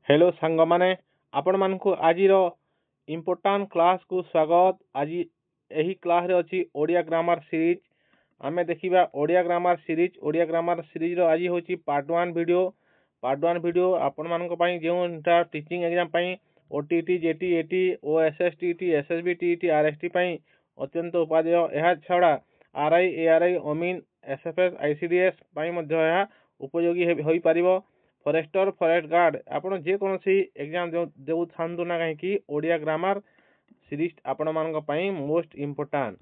Hello सांग माने आपण मानकु आजिर इम्पोर्टाट क्लास को स्वागत। आज यही क्लास रे अछि ओडिया ग्रामर सीरीज। आमे देखिबा ओडिया ग्रामर सीरीज रो आज होची पार्ट 1 वीडियो आपण मानक पई जेउटा टीचिंग एग्जाम पई OTT JT ET OSSTT SSB RST पई अत्यंत उपादेय। यह छड़ा आरआई एआरआई अमीन एसएफएस आईसीडीएस पई मध्ये यह उपयोगी होई परिबो। फॉरेस्टर फॉरेस्ट गार्ड आपण जे कोनसी एग्जाम देउ थांतु ना कहीं ओडिया ग्रामर सीरीज आपण मानक पई मोस्ट इम्पोर्टेंट।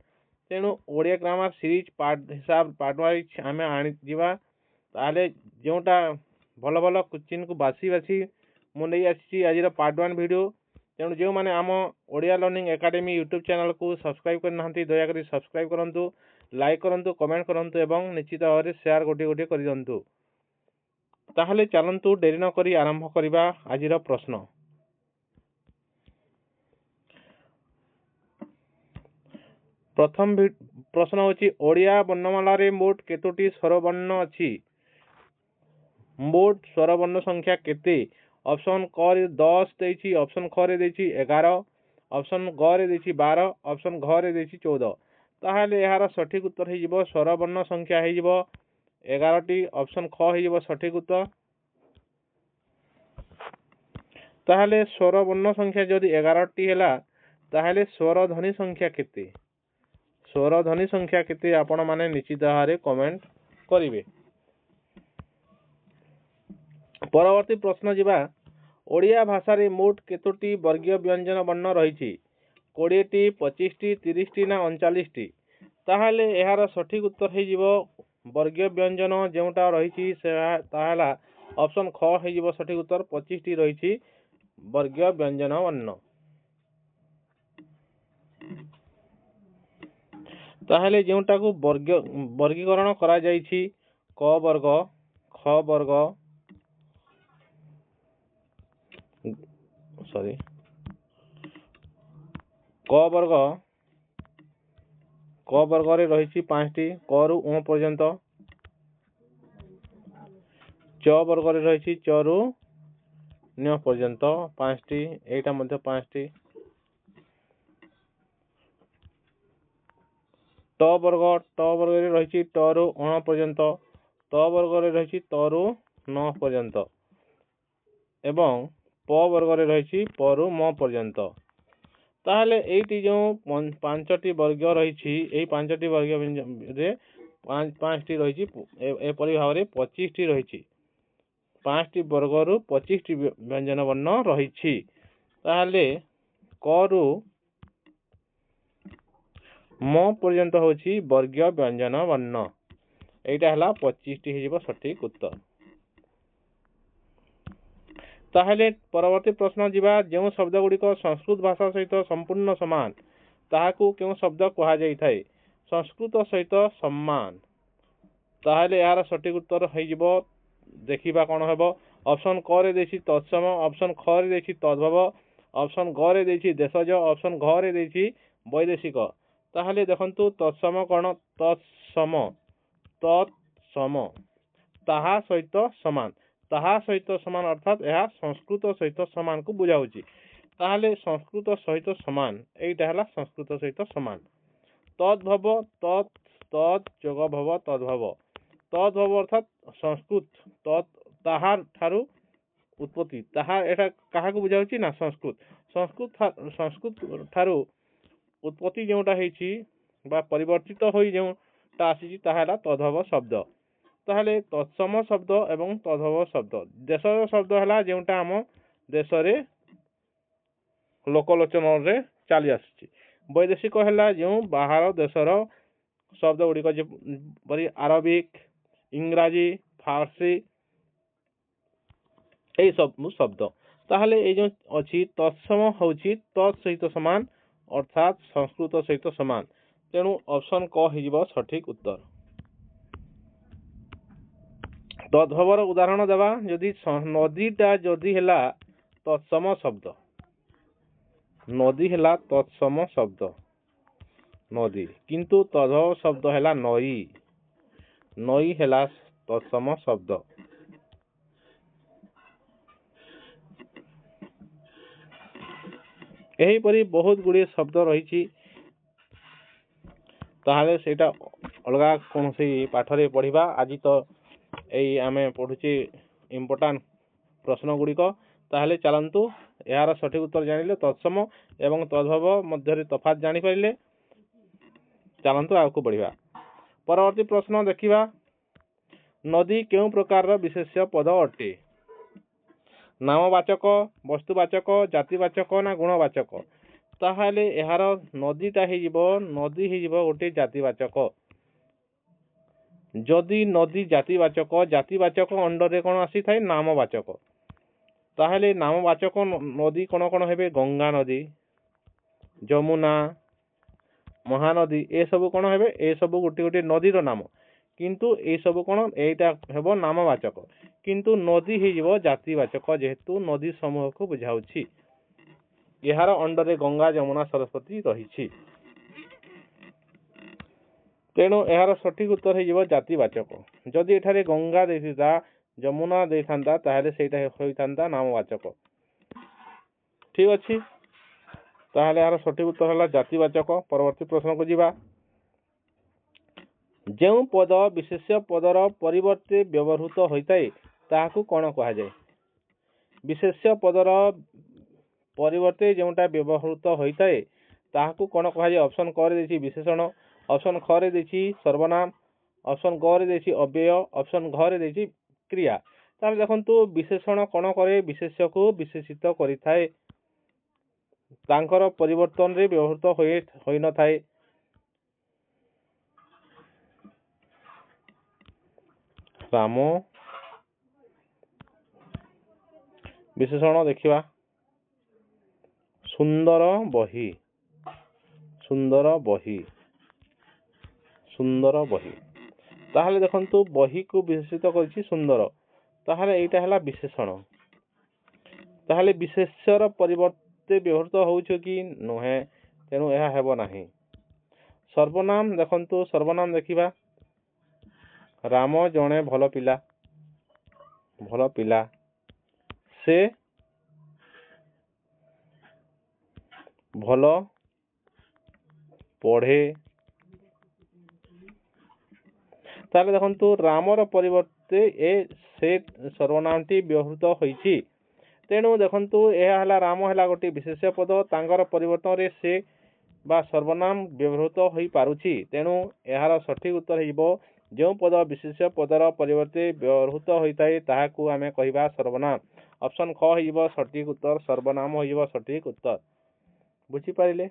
तेणु Odia grammar series part wise आमे आनी जिवा ताले जोटा भल भल क्वेश्चन को बासी मु नै आसी आज पार्ट 1 वीडियो। तेणु जो माने आम Odia learning academy YouTube channel को सब्सक्राइब करना दया करी सब्सक्राइब करंतु, लाइक करंतु, कमेंट करंतु एवं निश्चित भाव में शेयर गोटे गोटे कर दियंतु। ताहले चलंतु डेरी न करी आरंभ करिबा आजिर प्रश्न। प्रथम प्रश्न होची ओडिया वर्णमाला रे मोट केतोटी स्वरवर्ण अछि? मोट स्वरवर्ण संख्या केते? ऑप्शन क रे 10 देछि, ऑप्शन ख रे देछि 11, ऑप्शन ग रे देछि 12, ऑप्शन घ रे देछि 14। ताहले यार सठिक उत्तर हे जिवो स्वरवर्ण संख्या हे जिवो 11 टी। ऑप्शन ख हे जिवो सठिक उत्तर। ताहले स्वरवर्ण संख्या जदि 11 टी हैला ताहले स्वर ध्वनि संख्या केते? स्वर ध्वनि संख्या केते आपण माने निश्चित भाव कमेंट करिवे। परवर्ती प्रश्न जिबा ओडिया भाषा रे मोट केतोटी वर्गीय व्यंजन वर्ण रहिछि? 20 टी, 25 टी, 30 टी ना 39 टी? ताहले यार सठिक उत्तर हे जिवो वर्गीय व्यंजन जेउटा रहिछि से ताहला ऑप्शन ख हे जिवो सठिक उत्तर। 25 टी रहिछि वर्गीय व्यंजन वर्ण। ताहले जेउटा को वर्गीकरण करा जाइछि क वर्ग, ख वर्ग, क वर्ग रे रहिछि 5 टी क रु उ पर्यंत, च वर्ग रे रहिछि च रु न्य पर्यंत 5 टी, एटा मध्ये 5 टी। ट वर्ग रे रहिछि ट रु ण पर्यंत, त वर्ग रे रहिछि त रु न पर्यंत एवं प वर्ग रे रहिछि प रु म पर्यंत। ताहले एटी जो 5टी वर्ग रहिछि एई 5टी वर्ग रे 5 टी रहिछि ए परि भाव रे 25 टी रहिछि। 5 टी वर्ग रु 25 टी व्यंजन वर्ण रहिछि। ताहले क रु म पर्यंत होछि वर्गीय व्यंजन वर्ण। एटा हला 25 टी हेजिबो सठिक उत्तर। ताहले परवर्ती प्रश्न जिबा जेउ शब्द गुड़िक संस्कृत भाषा सहित संपूर्ण समान ताहाकू केउ शब्द कहा जाई थाए? संस्कृत सहित सम्मान। ताहले यार सठिक उत्तर हेजिबो देखिबा कोन हेबो। ऑप्शन क रे देछि तत्सम, ऑप्शन ख रे देछि तद्भव, ऑप्शन ग रे देछि देशज, ऑप्शन घ रे देछि वैदेशिक। ताहले देखंतु तत्सम कोन? तत्सम ताहा सहित समान। ताहा सहित समान अर्थात यह संस्कृत सहित समान को बुझाउछि। ताहले संस्कृत सहित समान एटा हला संस्कृत सहित समान। तद्भव तत् जोग भव तद्भव। तद्भव अर्थात संस्कृत ताहार ठारू उत्पत्ति। ताहा एटा काहा को बुझाउछि ना संस्कृत। संस्कृत ठारू उत्पत्ति जोटा हेछि बा परिवर्तित होई जोटा आसी ताहा हला तद्भव शब्द। ताहले तत्सम शब्द एवं तद्भव शब्द। देश शब्द हला जोटा आम देश रे लोकलोचन रे चली आसी। वैदेशिक हला जो बाहर देशर शब्द गुड़िक जेपरि अरबिक, इंग्राजी, फारसी ए सब शब्द। ताहले ए जो अछि तत्सम होछि तत् सहित समान अर्थात संस्कृत सहित समान। तेणु ऑप्शन क हेजिबो सठिक उत्तर। तद्भवर उदाहरण देवा यदि नदीटा जदि हेला तत्सम शब्द, नदी हेला तत्सम शब्द नदी, किंतु तद्भव शब्द हेला नई, नई हेला तत्सम शब्द। एहीपरि बहुत गुड़िए शब्द रही ताहले सेटा अलगा कौन सी पाठरे पढ़िबा। आज तो यही आम पढ़ुचे इम्पोर्टाट प्रश्न गुड़िक। ताहले चलतु यार सठिक उत्तर जानिले तत्सम एवं तद्भव मध्य तफात जानी पारिले चलतु आगू बढ़िबा। परवर्ती प्रश्न देखिबा नदी केउ प्रकार विशेष्य पद अटे? नामवाचक, वस्तुवाचक, जातिवाचक ना गुणवाचक? ताहले यार नदीटा नदी गोटे जातिवाचक। जदि नदी जातिवाचक, जातिवाचक अंडर रे कौन आसी थाए नामवाचक। ताहले नामवाचक नदी कौन कौन हेबे? गंगा नदी, जमुना, महानदी ए सब कौन हेबे? ए सब गोटे गोटे नदीर नाम। किंतु ए सब कौन एटा हेबो नामवाचक। किंतु नदी हो जातिवाचक जेहेतु नदी समूह को बुझाउछि। यार अंडर रे गंगा, जमुना, सरस्वती रही। तेणु यार सठिक उत्तर हो जातिवाचक। जदि एठारे गंगा देता, जमुना दे था ताहले सेटा होइतांता नामवाचक। ठीक अच्छे। ताहले यार सठिक उत्तर है जातिवाचक। परवर्ती प्रश्न को जीवा। जो पद विशेष्य पदर परिवर्ते व्यवहृत होता है ताकू कौन कहा जाए? विशेष्य पदर परिवर्ते जोटा व्यवहृत होता है ताकू कौन कहा जाए? ऑप्शन क रे विशेषण, ऑप्शन ख रे सर्वनाम, ऑप्शन ग रे अव्यय, ऑप्शन घ रे क्रिया। ताहले देखंतु विशेषण कौन करे? विशेष्य को विशेषित करिथाए, तांकर परिवर्तन रे व्यवहृत होई न थाए। राम विशेषण देखिबा सुंदर बही, सुंदर बही, सुंदर बही। ताहले देखंतु बही को विशेषित करछि सुंदर। ताहले एटा हला विशेषण। ताहले विशेष्यर परिवर्ते व्यवहृत होउछ कि नहे, तेणु यह हेबो नाही। सर्वनाम देखंतु सर्वनाम देखिबा राम जणे भल पिला, भल पिला, से भल पढ़े। ताहले देखंतु रामर परिवर्ते ए से सर्वनामटी व्यवहृत होइछि। तेणु देखंतु यह हला राम हला गोटे विशेष्य पद, तांगर परिवर्तन रे से बा सर्वनाम व्यवहृत होई पारुछि। तेणु यार सठिक उत्तर हिबो जो पद विशेष्य पदर परिवर्ते व्यवहृत होता है ताहाकू आमे कहिबा सर्वनाम। ऑप्शन ख हिबो सठिक उत्तर, सर्वनाम हिबो सठिक उत्तर। बुझी पारिले?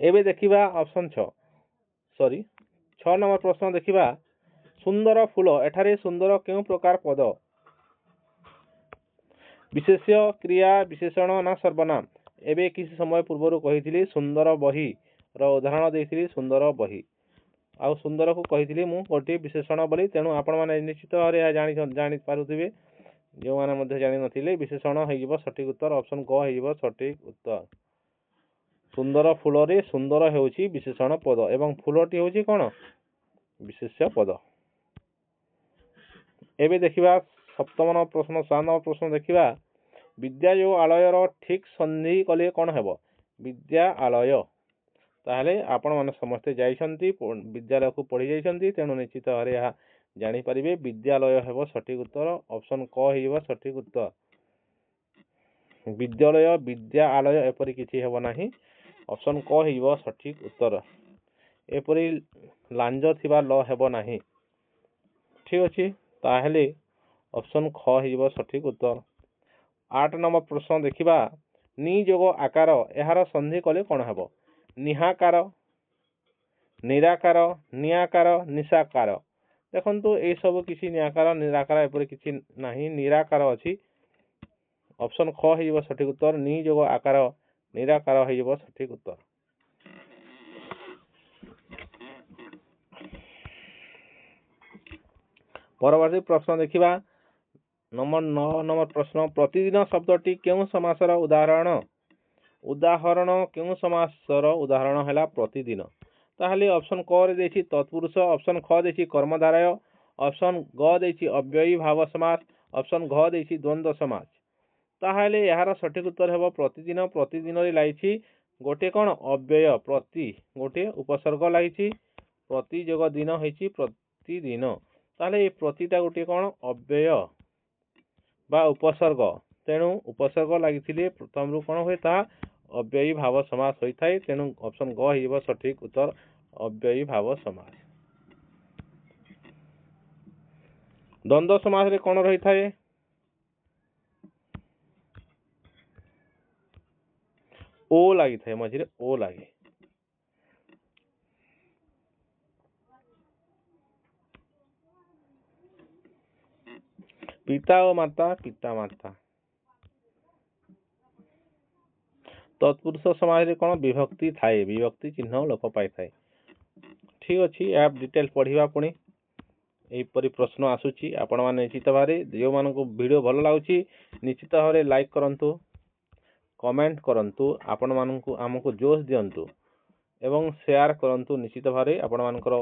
एबे देखिबा ऑप्शन 6 नंबर प्रश्न देखिबा सुंदर फूल। एठारे सुंदर केउ प्रकार पद? विशेष्य, क्रिया, विशेषण ना सर्वनाम? एबे किसी समय पूर्व कही सुंदर बही रो उदाहरण देइथिली सुंदर बही। आउ सुंदर को कही मु गोटे विशेषण बोली। तेणु आपण माने निश्चित भाव जानी पारुथिबे। जो माने मध्ये जानि नथिले विशेषण होइबो सठिक उत्तर। ऑप्शन क होइबो सठिक उत्तर। सुंदर फूल रे सुंदर हेउची विशेषण पद एवं फूलटी होउची कोन? विशेष्य पद। एबे देखिबा सप्तम प्रश्न 7 नंबर प्रश्न देखिबा विद्या जो आलयर ठीक संधि कले कोन हेबो? विद्या आलय। ताहले आपण माने समस्ते जाइछंती विद्यालय को पढ़ी जाइछंती, तेणु निश्चित भाव यह जानी पारिबे विद्यालय हेबो सठिक उत्तर। ऑप्शन क हेबो सठिक उत्तर। विद्यालय, विद्या आलय एपरि किछि हेबो नाही। ऑप्शन क हेबो सठिक उत्तर। एपरि लांज थिबा ल हेबो नाही। ठीक अछि। ताहले ऑप्शन ख हेबो सठिक उत्तर। 8 नंबर प्रश्न देखिबा निजोग आकार एहार संधि कले कोन हेबो? निहाकार, निराकार, नियाकार, निशाकार। देखंतु ए सब किसी नियाकार निराकार एपरि किछि नाही, निराकार अछि। ऑप्शन ख हेबो सठिक उत्तर। नि जोग आकार निराकार हेबो सठिक उत्तर। परवर्ती प्रश्न देखिबा नंबर 9 नंबर प्रश्न प्रतिदिन शब्दटी केउ समासर उदाहरण? उदाहरण केउ समासर उदाहरण हैला प्रतिदिन। ताहले ऑप्शन क रे देछि तत्पुरुष, ऑप्शन ख देछि कर्मधारय, ऑप्शन ग देछि अव्ययी भाव समास, ऑप्शन घ देछि द्वंद्व समास। ताहले यार सठिक उत्तर हेबो प्रतिदिन प्रतिदिन रे लाइछि गोटे कोन अव्यय प्रति गोटे उपसर्ग लाइछि प्रति जोग दिन होइछि प्रतिदिन ताहले ए प्रतिटा गोटे कोन अव्यय बा उपसर्ग तेणु उपसर्ग लागिथिले प्रथम रु कोन होय ता अव्ययी भाव समास होई थाए तेणु ऑप्शन ग हिबो सठिक उत्तर अव्ययी भाव समास। द्वंद्व समास रे कोन रही थाए ओ लगी थाए मझिरे ओ लागे पिता और माता पिता माता तत्पुरुष समाज रे कोन विभक्ति थाए विभक्ति चिन्ह लोप पाई थाए ठीक अछि आप डिटेल पढ़िबा पुणी एपरी प्रश्न आसुची आपण माने निश्चित भारे जो मान को वीडियो भल लागुची निश्चित भारे लाइक करंतु कमेंट करंतु आपण मान को हमको जोश दियंतु एवं शेयर करंतु निश्चित भारे आपण मानकर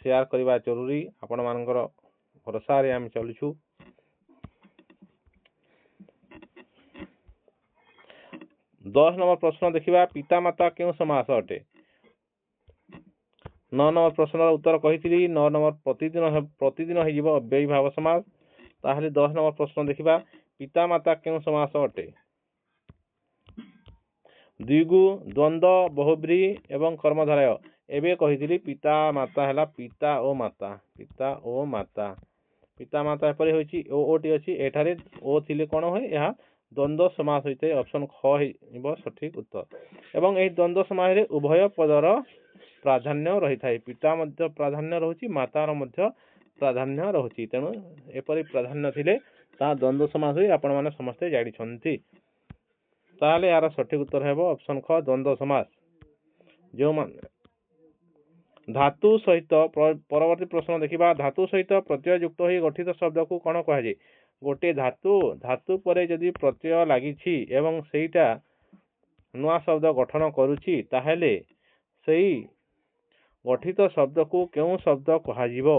शेयर करबा जरूरी आपण मानकर भरोसा रे हम चलुछु। 10 नंबर प्रश्न देखिबा पिता माता केउ समास अटे 9 नंबर प्रश्न उत्तर कहिथिली 9 नंबर प्रतिदिन हो जिवो अव्ययी भाव समास ताहले 10 नंबर प्रश्न देखिबा पिता माता केउ समास अटे द्विगु द्वंद्व बहुब्री एवं कर्मधारय एबे कहिथिली पिता माता हला पिता ओ माता पिता माता परि होइची ओ टी अछि एठारे ओ थिले कोन होय या द्वंद्व समास होइते ऑप्शन ख हिबो सठिक उत्तर एवं एही द्वंद्व समास रे उभय पदर प्राधान्य रही थाए पिता मध्य प्राधान्य रहउची मातार मध्य प्राधान्य रहउची तेणु एपरि प्राधान्य थिले ता द्वंद्व समास होई आपण माने समस्त जानि छंती ताले यार सठिक उत्तर हेबो ऑप्शन ख द्वंद्व समास जो मान धातु सहित परवर्ती प्रश्न देखिबा धातु सहित प्रत्यय युक्त होई गठित शब्द को कोन कहा जाय गोटे धातु परे जदि प्रत्यय लागिछि एवं सेईटा नुआ शब्द गठन करूछि ताहेले सेई गठित शब्द को केउ शब्द कहा जिवो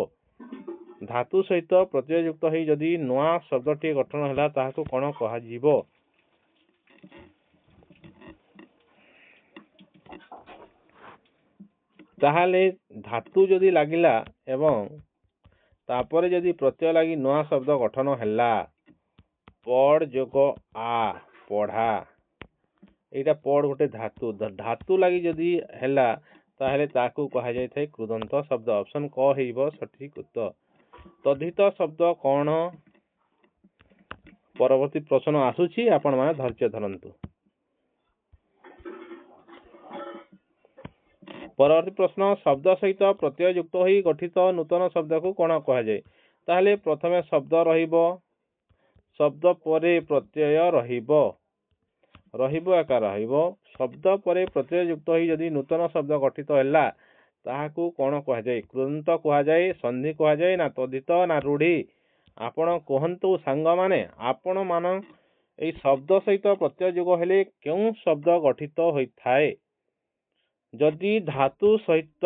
धातु सहित प्रत्यय युक्त होई जदि नुआ शब्दटी गठन हला ताहाको कोन कहा जिवो ताहाले धातु जदि लागिला एवं तापरे जदि प्रत्यय लागी नुआ शब्द गठन हला पढ़ जोग आ पढ़ा एटा पढ़ गोटे धातु लागी जदि हला ताहले ताकू कहा जाय थाए कृदंत शब्द ऑप्शन क हेइबो सठिक उत्तर तद्धित शब्द कोन परवर्ती प्रश्न आसुची आपण माने धैर्य धरंतु परवर्ती प्रश्न शब्द सहित प्रत्यय युक्त होई गठित नूतन शब्द को कोन कहा जाय ताहले प्रथमे शब्द रहिबो शब्द परे प्रत्यय रहिबो आकार रहिबो शब्द परे प्रत्यय युक्त होई जदि नूतन शब्द गठित हला ताहाकू कोन कहा जाय कृदंत कहा जाय संधि कहा जाय ना तद्धित ना रूढ़ी आपण कहंतु सांग माने आपण मान ए शब्द सहित प्रत्यय युग हेले केउ शब्द गठित होई थाए जदि धातु सहित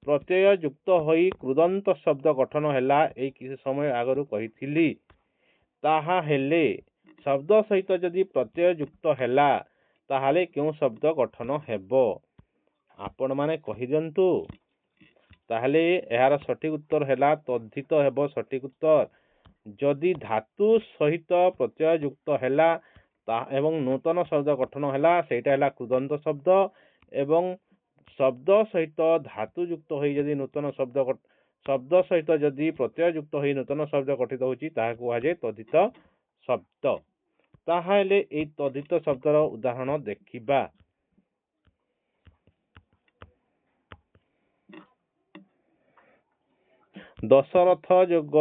प्रत्यय युक्त होई कृदंत शब्द गठन हला ए किसी समय आगरु कहिथिली ताहा हेले शब्द सहित जदि प्रत्यय युक्त हला ताहाले केउ शब्द गठन हेबो आपण माने कहि दियंतु ताहले एहार सठिक उत्तर हेला तद्धित हेबो सठिक उत्तर जदि धातु सहित प्रत्यय युक्त हला एवं नूतन शब्द गठन हला सेटा हला कृदंत शब्द एवं शब्द सहित धातु युक्त होई जदि नूतन शब्द सहित जदि प्रत्यय युक्त होई नूतन शब्द गठित होची ताहा कुहा जाय तद्धित शब्द ताहाले ए तद्धित शब्दर उदाहरण देखिबा दशरथ जोग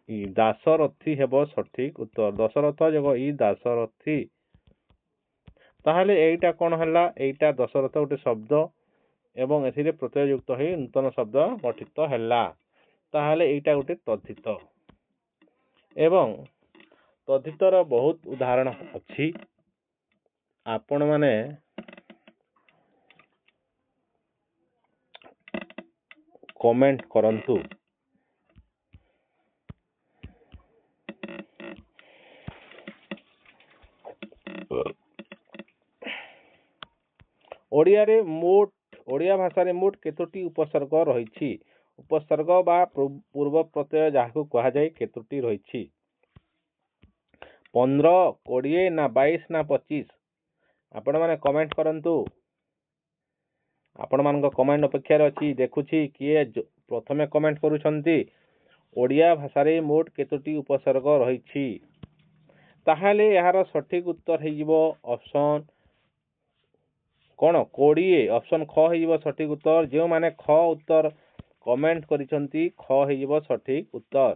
इ दासरथी हेबो सठिक उत्तर दशरथ जोग इ दासरथी ताहले एटा कोन हला एटा दशरथ गोटे शब्द एवं एथिरे प्रत्यय युक्त होई नूतन शब्द गठित हला ताहले एटा गोटे तद्धित एवं तद्धितर बहुत उदाहरण अछि आपण माने कमेंट करंतु ଓଡ଼ିଆ ଭାଷାରେ ମୋଟ କେତୋଟି ଉପସର୍ଗ ରହିଛି? ଉପସର୍ଗ ବା ପୂର୍ବ ପ୍ରତ୍ୟୟ ଯାହାକୁ କୁହାଯାଏ କେତୋଟି ରହିଛି? 15, 20 ନା 22 ନା 25? ଆପଣମାନେ କମେଣ୍ଟ କରନ୍ତୁ। ଆପଣମାନଙ୍କ କମେଣ୍ଟ ଅପେକ୍ଷାରେ ଅଛି। ଦେଖୁଛି କିଏ ପ୍ରଥମେ କମେଣ୍ଟ କରୁଛନ୍ତି। ଓଡ଼ିଆ ଭାଷାରେ ମୋଟ କେତୋଟି ଉପସର୍ଗ ରହିଛି? ତାହେଲେ ଏହାର ସଠିକ ଉତ୍ତର ହେଇଯିବ ଅପସନ୍ କ'ଣ? 20। ଅପସନ୍ ଖ ହେଇଯିବ ସଠିକ ଉତ୍ତର। ଯେଉଁମାନେ ଖ ଉତ୍ତର କମେଣ୍ଟ କରିଛନ୍ତି ଖ ହେଇଯିବ ସଠିକ ଉତ୍ତର।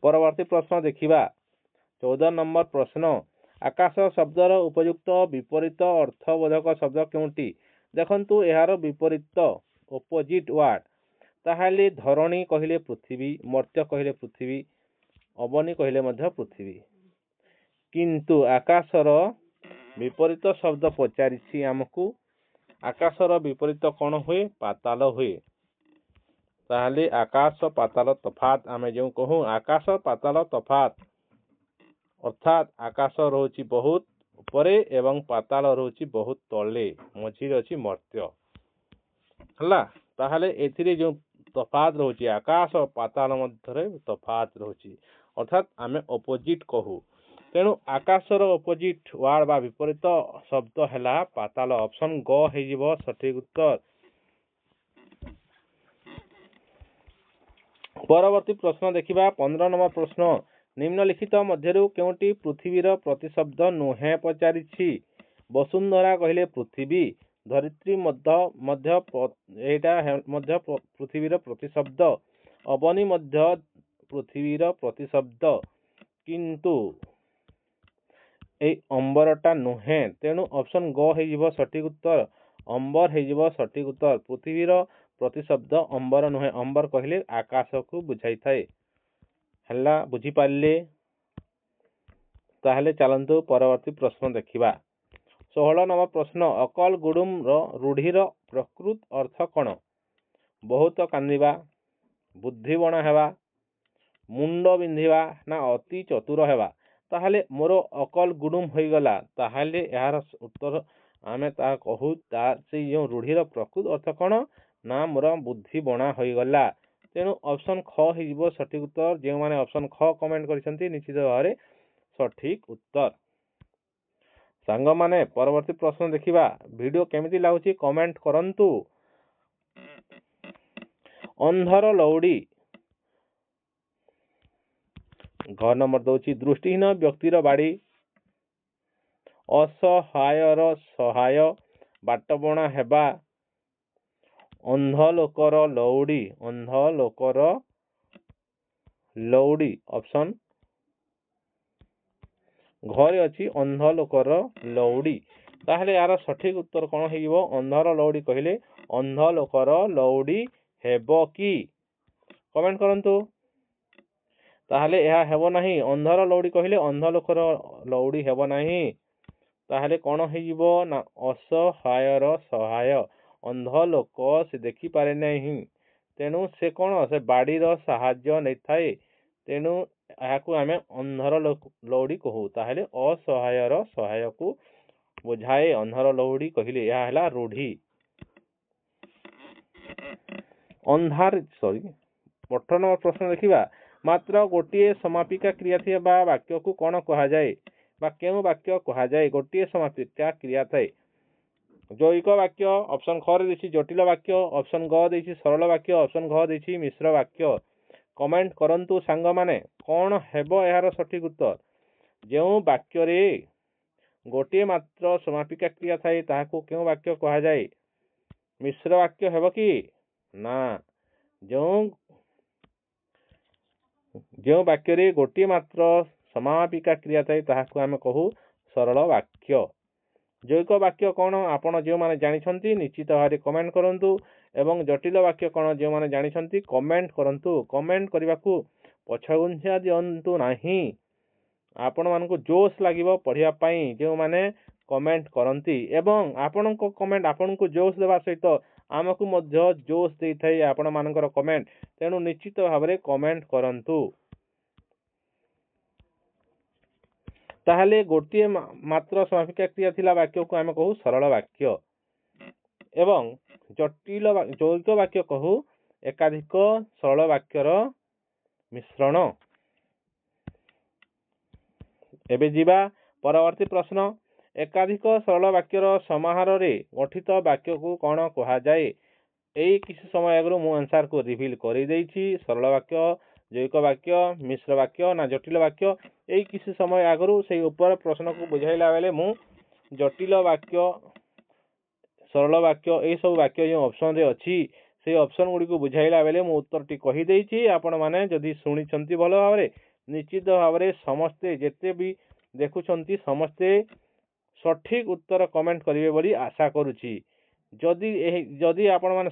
ପରବର୍ତ୍ତୀ ପ୍ରଶ୍ନ ଦେଖିବା। 14 ନମ୍ବର ପ୍ରଶ୍ନ। ଆକାଶ ଶବ୍ଦର ଉପଯୁକ୍ତ ବିପରୀତ ଅର୍ଥବୋଧକ ଶବ୍ଦ କେଉଁଟି? ଦେଖନ୍ତୁ ଏହାର ବିପରୀତ ଅପୋଜିଟ୍ ୱାର୍ଡ। ତାହେଲେ ଧରଣୀ କହିଲେ ପୃଥିବୀ, ମର୍ତ୍ତ୍ୟ କହିଲେ ପୃଥିବୀ, ଅବନୀ କହିଲେ ମଧ୍ୟ ପୃଥିବୀ। କିନ୍ତୁ ଆକାଶର ବିପରୀତ ଶବ୍ଦ ପଚାରିଛି ଆମକୁ। ଆକାଶର ବିପରୀତ କ'ଣ ହୁଏ? ପାତାଳ ହୁଏ। ତାହେଲେ ଆକାଶ ପାତାଳ ତଫାତ ଆମେ ଯେଉଁ କହୁ ଆକାଶ ପାତାଳ ତଫାତ, ଅର୍ଥାତ୍ ଆକାଶ ରହୁଛି ବହୁତ ଉପରେ ଏବଂ ପାତାଳ ରହୁଛି ବହୁତ ତଳେ, ମଝିରେ ଅଛି ମର୍ତ୍ତ୍ୟ। ହେଲା, ତାହେଲେ ଏଥିରେ ଯେଉଁ ତଫାତ ରହୁଛି ଆକାଶ ପାତାଳ ମଧ୍ୟରେ ତଫାତ ରହୁଛି, ଅର୍ଥାତ୍ ଆମେ ଅପୋଜିଟ୍ କହୁ। ତେଣୁ ଆକାଶର ଅପୋଜିଟ୍ ୱାର୍ଡ ବା ବିପରୀତ ଶବ୍ଦ ହେଲା ପାତାଳ। ଅପସନ୍ ଗ ହେଇଯିବ ସଠିକ ଉତ୍ତର। ପରବର୍ତ୍ତୀ ପ୍ରଶ୍ନ ଦେଖିବା। 15 ନମ୍ବର ପ୍ରଶ୍ନ। ନିମ୍ନଲିଖିତ ମଧ୍ୟରୁ କେଉଁଟି ପୃଥିବୀର ପ୍ରତିଶବ୍ଦ ନୁହେଁ ପଚାରିଛି? ବସୁନ୍ଧରା କହିଲେ ପୃଥିବୀ, ଧରିତ୍ରୀ ଏଇଟା ମଧ୍ୟ ପୃଥିବୀର ପ୍ରତିଶବ୍ଦ, ଅବନୀ ମଧ୍ୟ ପୃଥିବୀର ପ୍ରତିଶବ୍ଦ, କିନ୍ତୁ ଏଇ ଅମ୍ବରଟା ନୁହେଁ। ତେଣୁ ଅପସନ୍ ଗ ହେଇଯିବ ସଠିକ ଉତ୍ତର। ଅମ୍ବର ହେଇଯିବ ସଠିକ ଉତ୍ତର। ପୃଥିବୀର ପ୍ରତିଶବ୍ଦ ଅମ୍ବର ନୁହେଁ। ଅମ୍ବର କହିଲେ ଆକାଶକୁ ବୁଝାଇଥାଏ। ହେଲା, ବୁଝିପାରିଲେ? ତାହେଲେ ଚାଲନ୍ତୁ ପରବର୍ତ୍ତୀ ପ୍ରଶ୍ନ ଦେଖିବା। 16 ନମ୍ବର ପ୍ରଶ୍ନ। ଅକଲ ଗୁଡୁମର ରୂଢ଼ିର ପ୍ରକୃତ ଅର୍ଥ କ'ଣ? ବହୁତ କାନ୍ଦିବା, ବୁଦ୍ଧିବଣ ହେବା, ମୁଣ୍ଡ ବିନ୍ଧିବା ନା ଅତି ଚତୁର ହେବା? ତାହେଲେ ମୋର ଅକଲ ଗୁଡୁମ ହୋଇଗଲା। ତାହେଲେ ଏହାର ଉତ୍ତର ଆମେ ତାହା କହୁ ସେଇ ଯେଉଁ ରୂଢ଼ିର ପ୍ରକୃତ ଅର୍ଥ କ'ଣ? ନା ମୋର ବୁଦ୍ଧି ବଣା ହୋଇଗଲା। ତେଣୁ ଅପସନ୍ ଖ ହେଇଯିବ ସଠିକ ଉତ୍ତର। ଯେଉଁମାନେ ଅପସନ୍ ଖ କମେଣ୍ଟ କରିଛନ୍ତି ନିଶ୍ଚିତ ଭାବରେ ସଠିକ ଉତ୍ତର। ସାଙ୍ଗମାନେ ପରବର୍ତ୍ତୀ ପ୍ରଶ୍ନ ଦେଖିବା। ଭିଡ଼ିଓ କେମିତି ଲାଗୁଛି କମେଣ୍ଟ କରନ୍ତୁ। ଅନ୍ଧର ଲଉଡ଼ି। ଘ ନମ୍ବର ଦଉଛି ଦୃଷ୍ଟିହୀନ ବ୍ୟକ୍ତିର ବାଡ଼ି, ଅସହାୟର ସହାୟ, ବାଟବଣା ହେବା, ଅନ୍ଧ ଲୋକର ଲଉଡ଼ି। ଅନ୍ଧ ଲୋକର ଲଉଡ଼ି ଅପସନ୍ ଘରେ ଅଛି ଅନ୍ଧ ଲୋକର ଲଉଡ଼ି। ତାହେଲେ ଏହାର ସଠିକ ଉତ୍ତର କ'ଣ ହେଇଯିବ? ଅନ୍ଧର ଲଉଡ଼ି କହିଲେ ଅନ୍ଧ ଲୋକର ଲଉଡ଼ି ହେବ କି? କମେଣ୍ଟ କରନ୍ତୁ। ତାହେଲେ ଏହା ହେବ ନାହିଁ। ଅନ୍ଧର ଲଉଡ଼ି କହିଲେ ଅନ୍ଧ ଲୋକର ଲଉଡ଼ି ହେବ ନାହିଁ। ତାହେଲେ କ'ଣ ହେଇଯିବ? ନା ଅସହାୟର ସହାୟ। ଅନ୍ଧ ଲୋକ ସେ ଦେଖିପାରେ ନାହିଁ, ତେଣୁ ସେ କ'ଣ? ସେ ବାଡ଼ିର ସାହାଯ୍ୟ ନେଇଥାଏ। ତେଣୁ ଏହାକୁ ଆମେ ଅନ୍ଧର ଲଉଡ଼ି କହୁ। ତାହେଲେ ଅସହାୟର ସହାୟକୁ ବୁଝାଏ ଅନ୍ଧର ଲଉଡ଼ି କହିଲେ। ଏହା ହେଲା ରୂଢ଼ି। 18 ନମ୍ବର ପ୍ରଶ୍ନ ଦେଖିବା। ମାତ୍ର ଗୋଟିଏ ସମାପିକା କ୍ରିୟା ଥିବା ବାକ୍ୟକୁ କ'ଣ କୁହାଯାଏ? ବା କେଉଁ ବାକ୍ୟ କୁହାଯାଏ? ଗୋଟିଏ ସମାପିକା କ୍ରିୟା ଥାଏ। ଯୌଗିକ ବାକ୍ୟ ଅପସନ୍ ଖ ରେ ଦେଇଛି, ଜଟିଳ ବାକ୍ୟ ଅପସନ୍ ଗ ଦେଇଛି, ସରଳ ବାକ୍ୟ ଅପସନ୍ ଘ ଦେଇଛି, ମିଶ୍ର ବାକ୍ୟ। କମେଣ୍ଟ କରନ୍ତୁ ସାଙ୍ଗମାନେ, କ'ଣ ହେବ ଏହାର ସଠିକ ଉତ୍ତର? ଯେଉଁ ବାକ୍ୟରେ ଗୋଟିଏ ମାତ୍ର ସମାପିକା କ୍ରିୟା ଥାଏ ତାହାକୁ କେଉଁ ବାକ୍ୟ କୁହାଯାଏ? ମିଶ୍ର ବାକ୍ୟ ହେବ କି? ନା। ଯେଉଁ ବାକ୍ୟରେ ଗୋଟିଏ ମାତ୍ର ସମାପିକା କ୍ରିୟା ଥାଏ ତାହାକୁ ଆମେ କହୁ ସରଳ ବାକ୍ୟ। ଯୌଗିକ ବାକ୍ୟ କ'ଣ? ଆପଣ ଯେଉଁମାନେ ଜାଣିଛନ୍ତି ନିଶ୍ଚିତ ଭାବରେ କମେଣ୍ଟ କରନ୍ତୁ। ଏବଂ ଜଟିଳ ବାକ୍ୟ କ'ଣ? ଯେଉଁମାନେ ଜାଣିଛନ୍ତି କମେଣ୍ଟ କରନ୍ତୁ। କମେଣ୍ଟ କରିବାକୁ ପଛଘୁଞ୍ଚା ଦିଅନ୍ତୁ ନାହିଁ। ଆପଣମାନଙ୍କୁ ଜୋସ୍ ଲାଗିବ ପଢ଼ିବା ପାଇଁ ଯେଉଁମାନେ କମେଣ୍ଟ କରନ୍ତି, ଏବଂ ଆପଣଙ୍କ କମେଣ୍ଟ ଆପଣଙ୍କୁ ଜୋସ୍ ଦେବା ସହିତ ଆମକୁ ମଧ୍ୟ ଜୋସ୍ ଦେଇଥାଏ ଆପଣମାନଙ୍କର କମେଣ୍ଟ। ତେଣୁ ନିଶ୍ଚିତ ଭାବରେ କମେଣ୍ଟ କରନ୍ତୁ। ତାହେଲେ ଗୋଟିଏ ମାତ୍ର ସମାପିକା କ୍ରିୟା ଥିଲା ବାକ୍ୟକୁ ଆମେ କହୁ ସରଳ ବାକ୍ୟ। ଏବଂ ଜଟିଳ ଯୌଗିକ ବାକ୍ୟ କହୁ ଏକାଧିକ ସରଳ ବାକ୍ୟର ମିଶ୍ରଣ। ଏବେ ଯିବା ପରବର୍ତ୍ତୀ ପ୍ରଶ୍ନ। ଏକାଧିକ ସରଳ ବାକ୍ୟର ସମାହାରରେ ଗଠିତ ବାକ୍ୟକୁ କ'ଣ କୁହାଯାଏ? ଏଇ କିଛି ସମୟ ଆଗରୁ ମୁଁ ଆନ୍ସରକୁ ରିଭିଲ୍ କରିଦେଇଛି। ସରଳ ବାକ୍ୟ, ଯୌଗିକ ବାକ୍ୟ, ମିଶ୍ର ବାକ୍ୟ ନା ଜଟିଳ ବାକ୍ୟ। ଏଇ କିଛି ସମୟ ଆଗରୁ ସେଇ ଉପର ପ୍ରଶ୍ନକୁ ବୁଝାଇଲା ବେଳେ ମୁଁ ଜଟିଳ ବାକ୍ୟ, ସରଳ ବାକ୍ୟ ଏଇସବୁ ବାକ୍ୟ ଯେଉଁ ଅପସନରେ ଅଛି ସେଇ ଅପସନ ଗୁଡ଼ିକୁ ବୁଝାଇଲା ବେଳେ ମୁଁ ଉତ୍ତରଟି କହିଦେଇଛି। ଆପଣମାନେ ଯଦି ଶୁଣିଛନ୍ତି ଭଲ ଭାବରେ, ନିଶ୍ଚିତ ଭାବରେ ସମସ୍ତେ ଯେତେ ବି ଦେଖୁଛନ୍ତି ସମସ୍ତେ ସଠିକ ଉତ୍ତର କମେଣ୍ଟ କରିବେ ବୋଲି ଆଶା କରୁଛି। ଯଦି ଆପଣମାନେ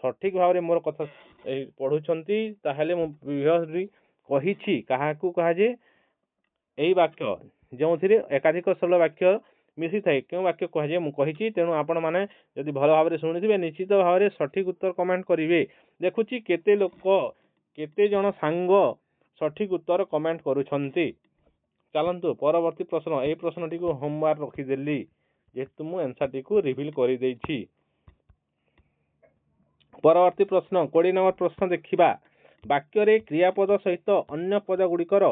ସଠିକ ଭାବରେ ମୋର କଥା ପଢ଼ୁଛନ୍ତି ତାହେଲେ ମୁଁ ପ୍ରିଭିୟସଲି କହିଛି କାହାକୁ କୁହାଯାଏ ଏଇ ବାକ୍ୟ ଯେଉଁଥିରେ ଏକାଧିକ ସରଳ ବାକ୍ୟ ମିଶିଥାଏ କେଉଁ ବାକ୍ୟ କୁହାଯାଏ ମୁଁ କହିଛି। ତେଣୁ ଆପଣମାନେ ଯଦି ଭଲ ଭାବରେ ଶୁଣିଥିବେ ନିଶ୍ଚିତ ଭାବରେ ସଠିକ ଉତ୍ତର କମେଣ୍ଟ କରିବେ। ଦେଖୁଛି କେତେ ଲୋକ, କେତେ ଜଣ ସାଙ୍ଗ ସଠିକ ଉତ୍ତର କମେଣ୍ଟ କରୁଛନ୍ତି। ଚାଲନ୍ତୁ ପରବର୍ତ୍ତୀ ପ୍ରଶ୍ନ। ଏହି ପ୍ରଶ୍ନଟିକୁ ହୋମୱାର୍କ ରଖିଦେଲି ଯେହେତୁ ମୁଁ ଆନ୍ସରଟିକୁ ରିଭିଲ୍ କରିଦେଇଛି। ପରବର୍ତ୍ତୀ ପ୍ରଶ୍ନ 20 ନମ୍ବର ପ୍ରଶ୍ନ ଦେଖିବା। ବାକ୍ୟରେ କ୍ରିୟାପଦ ସହିତ ଅନ୍ୟ ପଦ ଗୁଡ଼ିକର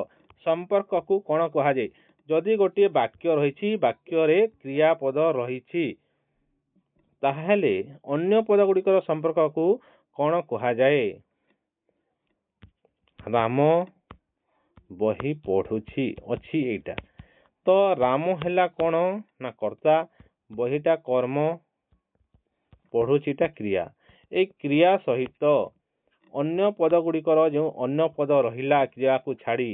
ସମ୍ପର୍କକୁ କ'ଣ କୁହାଯାଏ? ଯଦି ଗୋଟିଏ ବାକ୍ୟ ରହିଛି, ବାକ୍ୟରେ କ୍ରିୟାପଦ ରହିଛି, ତାହେଲେ ଅନ୍ୟ ପଦ ଗୁଡ଼ିକର ସମ୍ପର୍କକୁ କ'ଣ କୁହାଯାଏ? ରାମ ବହି ପଢୁଛି ଅଛି ଏଇଟା। ତ ରାମ ହେଲା କ'ଣ ନା କର୍ତ୍ତା, ବହିଟା କର୍ମ, ପଢୁଛିଟା କ୍ରିୟା। ଏଇ କ୍ରିୟା ସହିତ ଅନ୍ୟ ପଦ ଗୁଡ଼ିକର ଯେଉଁ ଅନ୍ୟ ପଦ ରହିଲା କ୍ରିୟାକୁ ଛାଡ଼ି,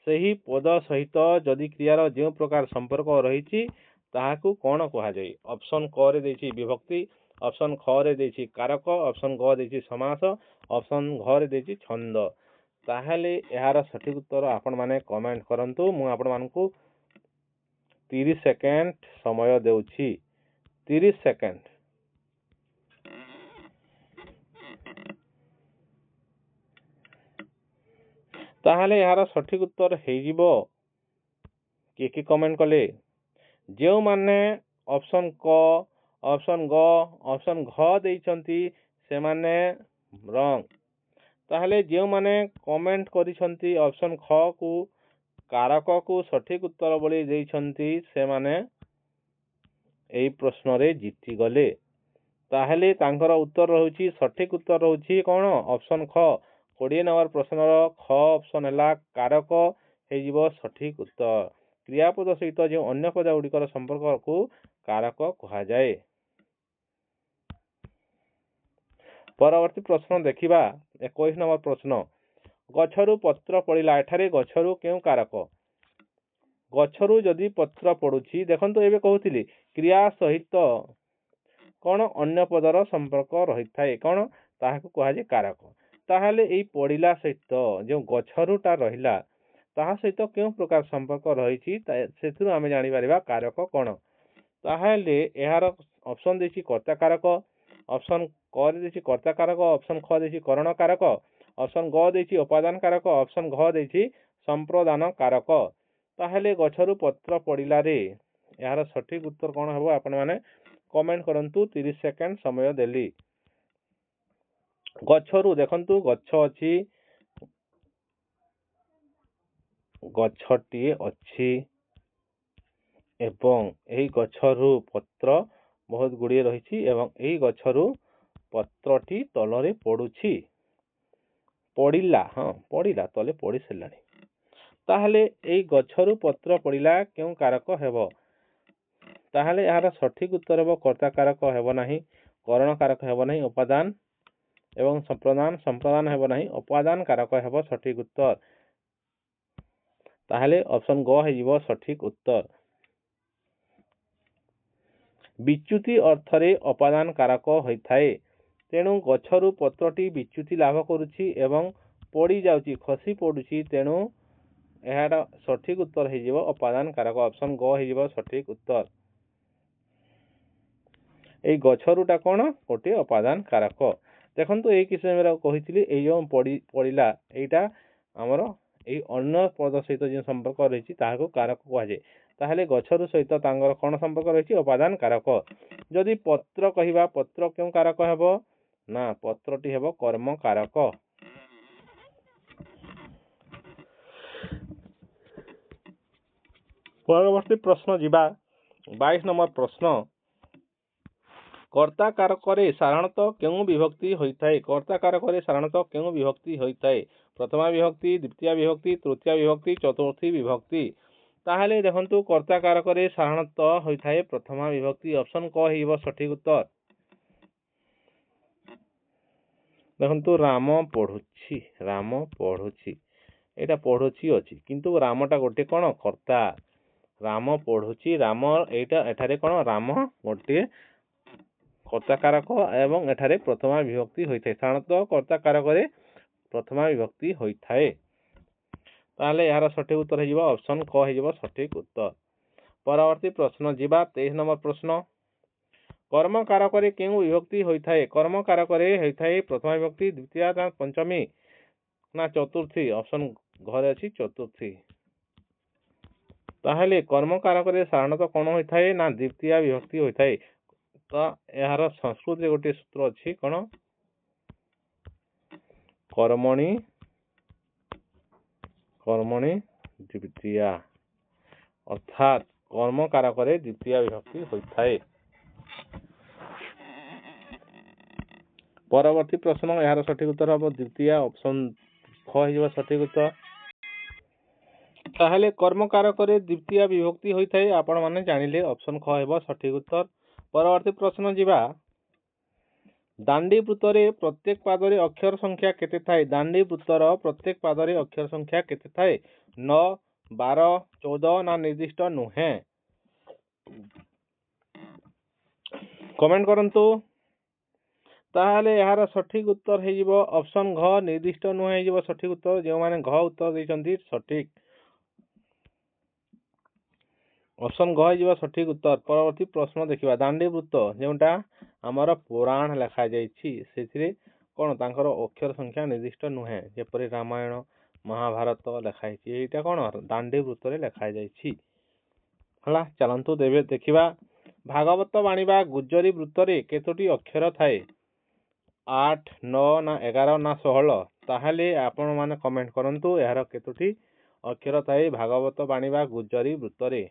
ସେହି ପଦ ସହିତ ଯଦି କ୍ରିୟାର ଯେଉଁ ପ୍ରକାର ସମ୍ପର୍କ ରହିଛି ତାହାକୁ କ'ଣ କୁହାଯାଏ? ଅପସନ କ ରେ ଦେଇଛି ବିଭକ୍ତି, ଅପସନ ଖ ରେ ଦେଇଛି କାରକ, ଅପସନ ଗ ଦେଇଛି ସମାସ, ଅପସନ ଘ ରେ ଦେଇଛି ଛନ୍ଦ। ତାହେଲେ ଏହାର ସଠିକ ଉତ୍ତର ଆପଣମାନେ କମେଣ୍ଟ କରନ୍ତୁ। ମୁଁ ଆପଣମାନଙ୍କୁ 30 ସେକେଣ୍ଡ ସମୟ ଦେଉଛି। 30 ସେକେଣ୍ଡ। ତାହେଲେ ଏହାର ସଠିକ ଉତ୍ତର ହେଇଯିବ। କିଏ କିଏ କମେଣ୍ଟ କଲେ? ଯେଉଁମାନେ ଅପସନ କ, ଅପସନ ଗ, ଅପସନ ଘ ଦେଇଛନ୍ତି ସେମାନେ ରଙ୍ଗ। ତାହେଲେ ଯେଉଁମାନେ କମେଣ୍ଟ କରିଛନ୍ତି ଅପସନ ଖ କୁ କାରକକୁ ସଠିକ ଉତ୍ତର ବୋଲି ଦେଇଛନ୍ତି ସେମାନେ ଏଇ ପ୍ରଶ୍ନରେ ଜିତିଗଲେ। ତାହେଲେ ତାଙ୍କର ଉତ୍ତର ରହୁଛି, ସଠିକ ଉତ୍ତର ରହୁଛି କ'ଣ? ଅପସନ ଖ। 20 ନମ୍ବର ପ୍ରଶ୍ନର ଖ ଅପସନ ହେଲା କାରକ ହେଇଯିବ ସଠିକ ଉତ୍ତର। କ୍ରିୟାପଦ ସହିତ ଯେଉଁ ଅନ୍ୟ ପଦ ଗୁଡ଼ିକର ସମ୍ପର୍କକୁ କାରକ କୁହାଯାଏ। ପରବର୍ତ୍ତୀ ପ୍ରଶ୍ନ ଦେଖିବା। 21 ନମ୍ବର ପ୍ରଶ୍ନ। ଗଛରୁ ପତ୍ର ପଡ଼ିଲା। ଏଠାରେ ଗଛରୁ କେଉଁ କାରକ? ଗଛରୁ ଯଦି ପତ୍ର ପଡୁଛି, ଦେଖନ୍ତୁ ଏବେ କହୁଥିଲି କ୍ରିୟା ସହିତ କ'ଣ ଅନ୍ୟ ପଦର ସମ୍ପର୍କ ରହିଥାଏ, କ'ଣ ତାହାକୁ କୁହାଯାଏ କାରକ। ତାହେଲେ ଏଇ ପଡ଼ିଲା ସହିତ ଯେଉଁ ଗଛରୁଟା ରହିଲା ତାହା ସହିତ କେଉଁ ପ୍ରକାର ସମ୍ପର୍କ ରହିଛି ସେଥିରୁ ଆମେ ଜାଣିପାରିବା କାରକ କ'ଣ। ତାହେଲେ ଏହାର ଅପସନ ଦେଇଛି କର୍ତ୍ତା କାରକ, ଅପସନ କ ରେ ଦେଇଛି କର୍ତ୍ତା କାରକ, ଅପସନ ଖ ଦେଇଛି କରଣ କାରକ, ଅପସନ ଗ ଦେଇଛି ଉପାଦାନ କାରକ, ଅପସନ ଘ ଦେଇଛି ସମ୍ପ୍ରଦାନ କାରକ। ତାହେଲେ ଗଛରୁ ପତ୍ର ପଡ଼ିଲାରେ ଏହାର ସଠିକ ଉତ୍ତର କ'ଣ ହେବ ଆପଣମାନେ କମେଣ୍ଟ କରନ୍ତୁ। 30 ସେକେଣ୍ଡ ସମୟ ଦେଲି। ଗଛରୁ ଦେଖନ୍ତୁ ଗଛ ଅଛି, ଗଛଟିଏ ଅଛି ଏବଂ ଏହି ଗଛରୁ ପତ୍ର ବହୁତ ଗୁଡ଼ିଏ ରହିଛି ଏବଂ ଏହି ଗଛରୁ ପତ୍ରଟି ତଳରେ ପଡୁଛି। ପଡ଼ିଲା, ହଁ ପଡ଼ିଲା, ତଳେ ପଡ଼ି ସାରିଲାଣି। ତାହେଲେ ଏଇ ଗଛରୁ ପତ୍ର ପଡ଼ିଲା କେଉଁ କାରକ ହେବ? ତାହେଲେ ଏହାର ସଠିକ ଉତ୍ତର ହେବ କର୍ତ୍ତା କାରକ ହେବ ନାହିଁ, କରଣ କାରକ ହେବ ନାହିଁ, ଉପାଦାନ ଏବଂ ସମ୍ପ୍ରଦାନ ହେବ ନାହିଁ, ଉପାଦାନ କାରକ ହେବ ସଠିକ ଉତ୍ତର। ତାହେଲେ ଅପସନ ଗ ହେଇଯିବ ସଠିକ ଉତ୍ତର। ବିଚ୍ୟୁତି ଅର୍ଥରେ ଉପାଦାନ କାରକ ହୋଇଥାଏ। ତେଣୁ ଗଛରୁ ପତ୍ରଟି ବିଚ୍ୟୁତି ଲାଭ କରୁଛି ଏବଂ ପଡ଼ି ଯାଉଛି, ଖସି ପଡୁଛି, ତେଣୁ ଏହାର ସଠିକ ଉତ୍ତର ହେଇଯିବ ଉପାଦାନ କାରକ। ଅପସନ ଗ ହେଇଯିବ ସଠିକ ଉତ୍ତର। ଏଇ ଗଛରୁଟା କ'ଣ? ଗୋଟିଏ ଉପାଦାନ କାରକ। ଦେଖନ୍ତୁ ଏଇ କିଛି ସମୟରେ କହିଥିଲି ଏଇ ଯେଉଁ ପଡ଼ିଲା ଏଇଟା ଆମର ଏଇ ଅନ୍ୟ ପଦ ସହିତ ଯେଉଁ ସମ୍ପର୍କ ରହିଛି ତାହାକୁ କାରକ କୁହାଯାଏ। ताहले गछरु सहित तांगर कोन संपर्क रही उपादान कारक। जदि पत्र कहिबा पत्र क्यों कारक हेबो ना पत्रटी हेबो कर्म कारक। परवर्ती प्रश्न जीवा 22 नंबर प्रश्न कर्ता कारकरे साधारणतः क्यों विभक्ति होइथाय। कर्ता कारकरे साधारणतः क्यों विभक्ति होइथाय। प्रथमा विभक्ति, द्वितीय विभक्ति, तृतीय विभक्ति, चतुर्थी विभक्ति। ताहले देखंतु कर्ता कारकरे साधारणतः होइथाय प्रथमा विभक्ति। ऑप्शन क हेइबो सठिक उत्तर। देखंतु राम पढ़ुछि एटा पढ़ुछि अछि किंतु रामटा गोटे कोन कर्ता। राम पढ़ुछि राम एटा एठारे कोन राम गोटे कर्ता कारक एवं एठारे प्रथमा विभक्ति होइथाय। साधारणतः कर्ता कारकरे प्रथमा विभक्ति होइथाय। ताहले यार सठिक उत्तर हेजिबो ऑप्शन क हेजिबो सठिक उत्तर। परवर्ती प्रश्न जीवा 23 नंबर प्रश्न कर्म कारकरे केउ विभक्ति होइथाय। कर्म कारकरे होइथाय प्रथमा विभक्ति, द्वितीय ना पंचमी ना चतुर्थी। ऑप्शन घरे अछि चतुर्थी। ताहले कर्म कारकरे साधारणतः कोन होइथाय ना द्वितीय विभक्ति होइथाय। तो यार संस्कृत रे गोटे सूत्र अछि कोन कर्मणि द्वितीय अर्थात कर्म कारकरे द्वितीय विभक्ति होइथाय। परवर्ती प्रश्न यार सठिक उत्तर हम द्वितीय ऑप्शन ख हेजिबो सठिक उत्तर। ताहले कर्म कारकरे द्वितीय विभक्ति होइथाय आपण माने जानिले ऑप्शन ख हेबो सठिक उत्तर। परवर्ती प्रश्न जीवा दांडी वृत्तरे प्रत्येक पादरे अक्षर संख्या केते थाए। दांडी वृत्तर प्रत्येक पादरे अक्षर संख्या केते थाए 9, 12, 14 ना निर्दिष्ट नुहे। कमेंट करंतु। ताहले यार सठिक उत्तर हेजिबो ऑप्शन घ निर्दिष्ट नुहे हेजिबो सठिक उत्तर। जे माने घ उत्तर दैचंती सठिक ऑप्शन घ हेजिबो सठिक उत्तर। परवर्ती प्रश्न देखिबा दांडी वृत्त जेउटा हमर पुराण लिखा जायछि सेथिरे कोन तांकर अक्षर संख्या निर्दिष्ट नुहे जेपरि रामायण महाभारत लिखा जायछि एटा कोन दांडी वृत्त रे लिखा जायछि हला। चलंतु देबे देखिबा भागवत बाणी बा गुज्जरी वृत्त रे केतोटी अक्षर थाए 8, 9 ना 11 ना 16। ताहले आपण माने कमेंट करंतु यार केतोटी अक्षर थाए भागवत बाणी बा गुज्जरी वृत्त रे।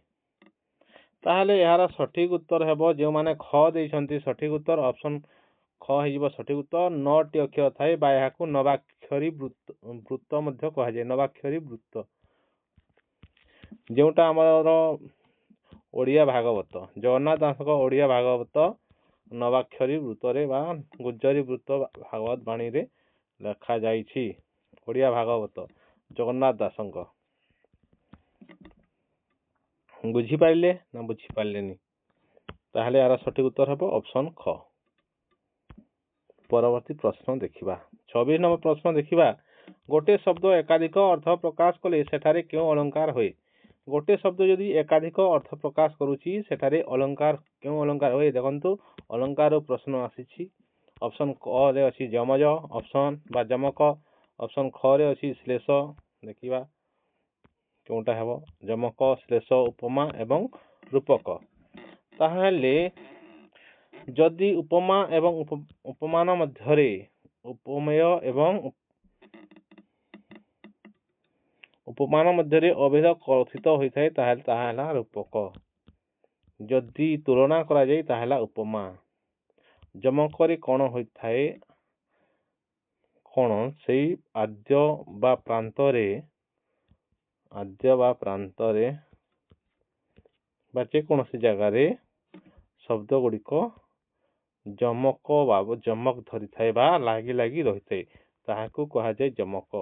ताहले यार सठिक उत्तर हेबो जे माने ख दैछंती सठिक उत्तर ऑप्शन ख हेजिबो सठिक उत्तर। 9 टी अक्षर थाए बा याकू नवाक्षरी वृत्त मध्य कहा जाय। नवाक्षरी वृत्त जेउटा हमर ओडिया भागवत जगन्नाथ दास को ओडिया भागवत नवाक्षरी वृत्त रे बा गुज्जरी वृत्त भागवत बाणी रे लिखा जायछि। ओडिया भागवत जगन्नाथ दासंक बुझी पाइले ना बुझी पाइलेनी। ताहले यार सठिक उत्तर हेबो ऑप्शन ख। परवर्ती प्रश्न देखिबा 26 नंबर प्रश्न देखिबा गोटे शब्द एकाधिक अर्थ प्रकाश कले सेठारे क्यों अलंकार होय। गोटे शब्द यदि एकाधिक अर्थ प्रकाश करूची सेठारे अलंकार क्यों अलंकार होय। देखंतु अलंकार प्रश्न आसीछि। ऑप्शन क रे अछि जमज ऑप्शन बा जमक ऑप्शन ख रे अछि श्लेष। देखिबा कोनटा हेबो जमक श्लेष उपमा एवं रूपक। ताहले जदि उपमा एवं उपमान मध्यरे उपमेय एवं उपमान मध्यरे अभेद कथित होइथाय ताहले ताहाला रूपक। जदि तुलना करा जाय ताहाला उपमा। जमक रे कोन होइथाय कोन सेई आद्य बा प्रांतरे बाचे कौन सी जगह रे शब्द गुड़िक जमक धरी थाए बा लागी लागी रही थाए ताहाकू कहा जाय जमक।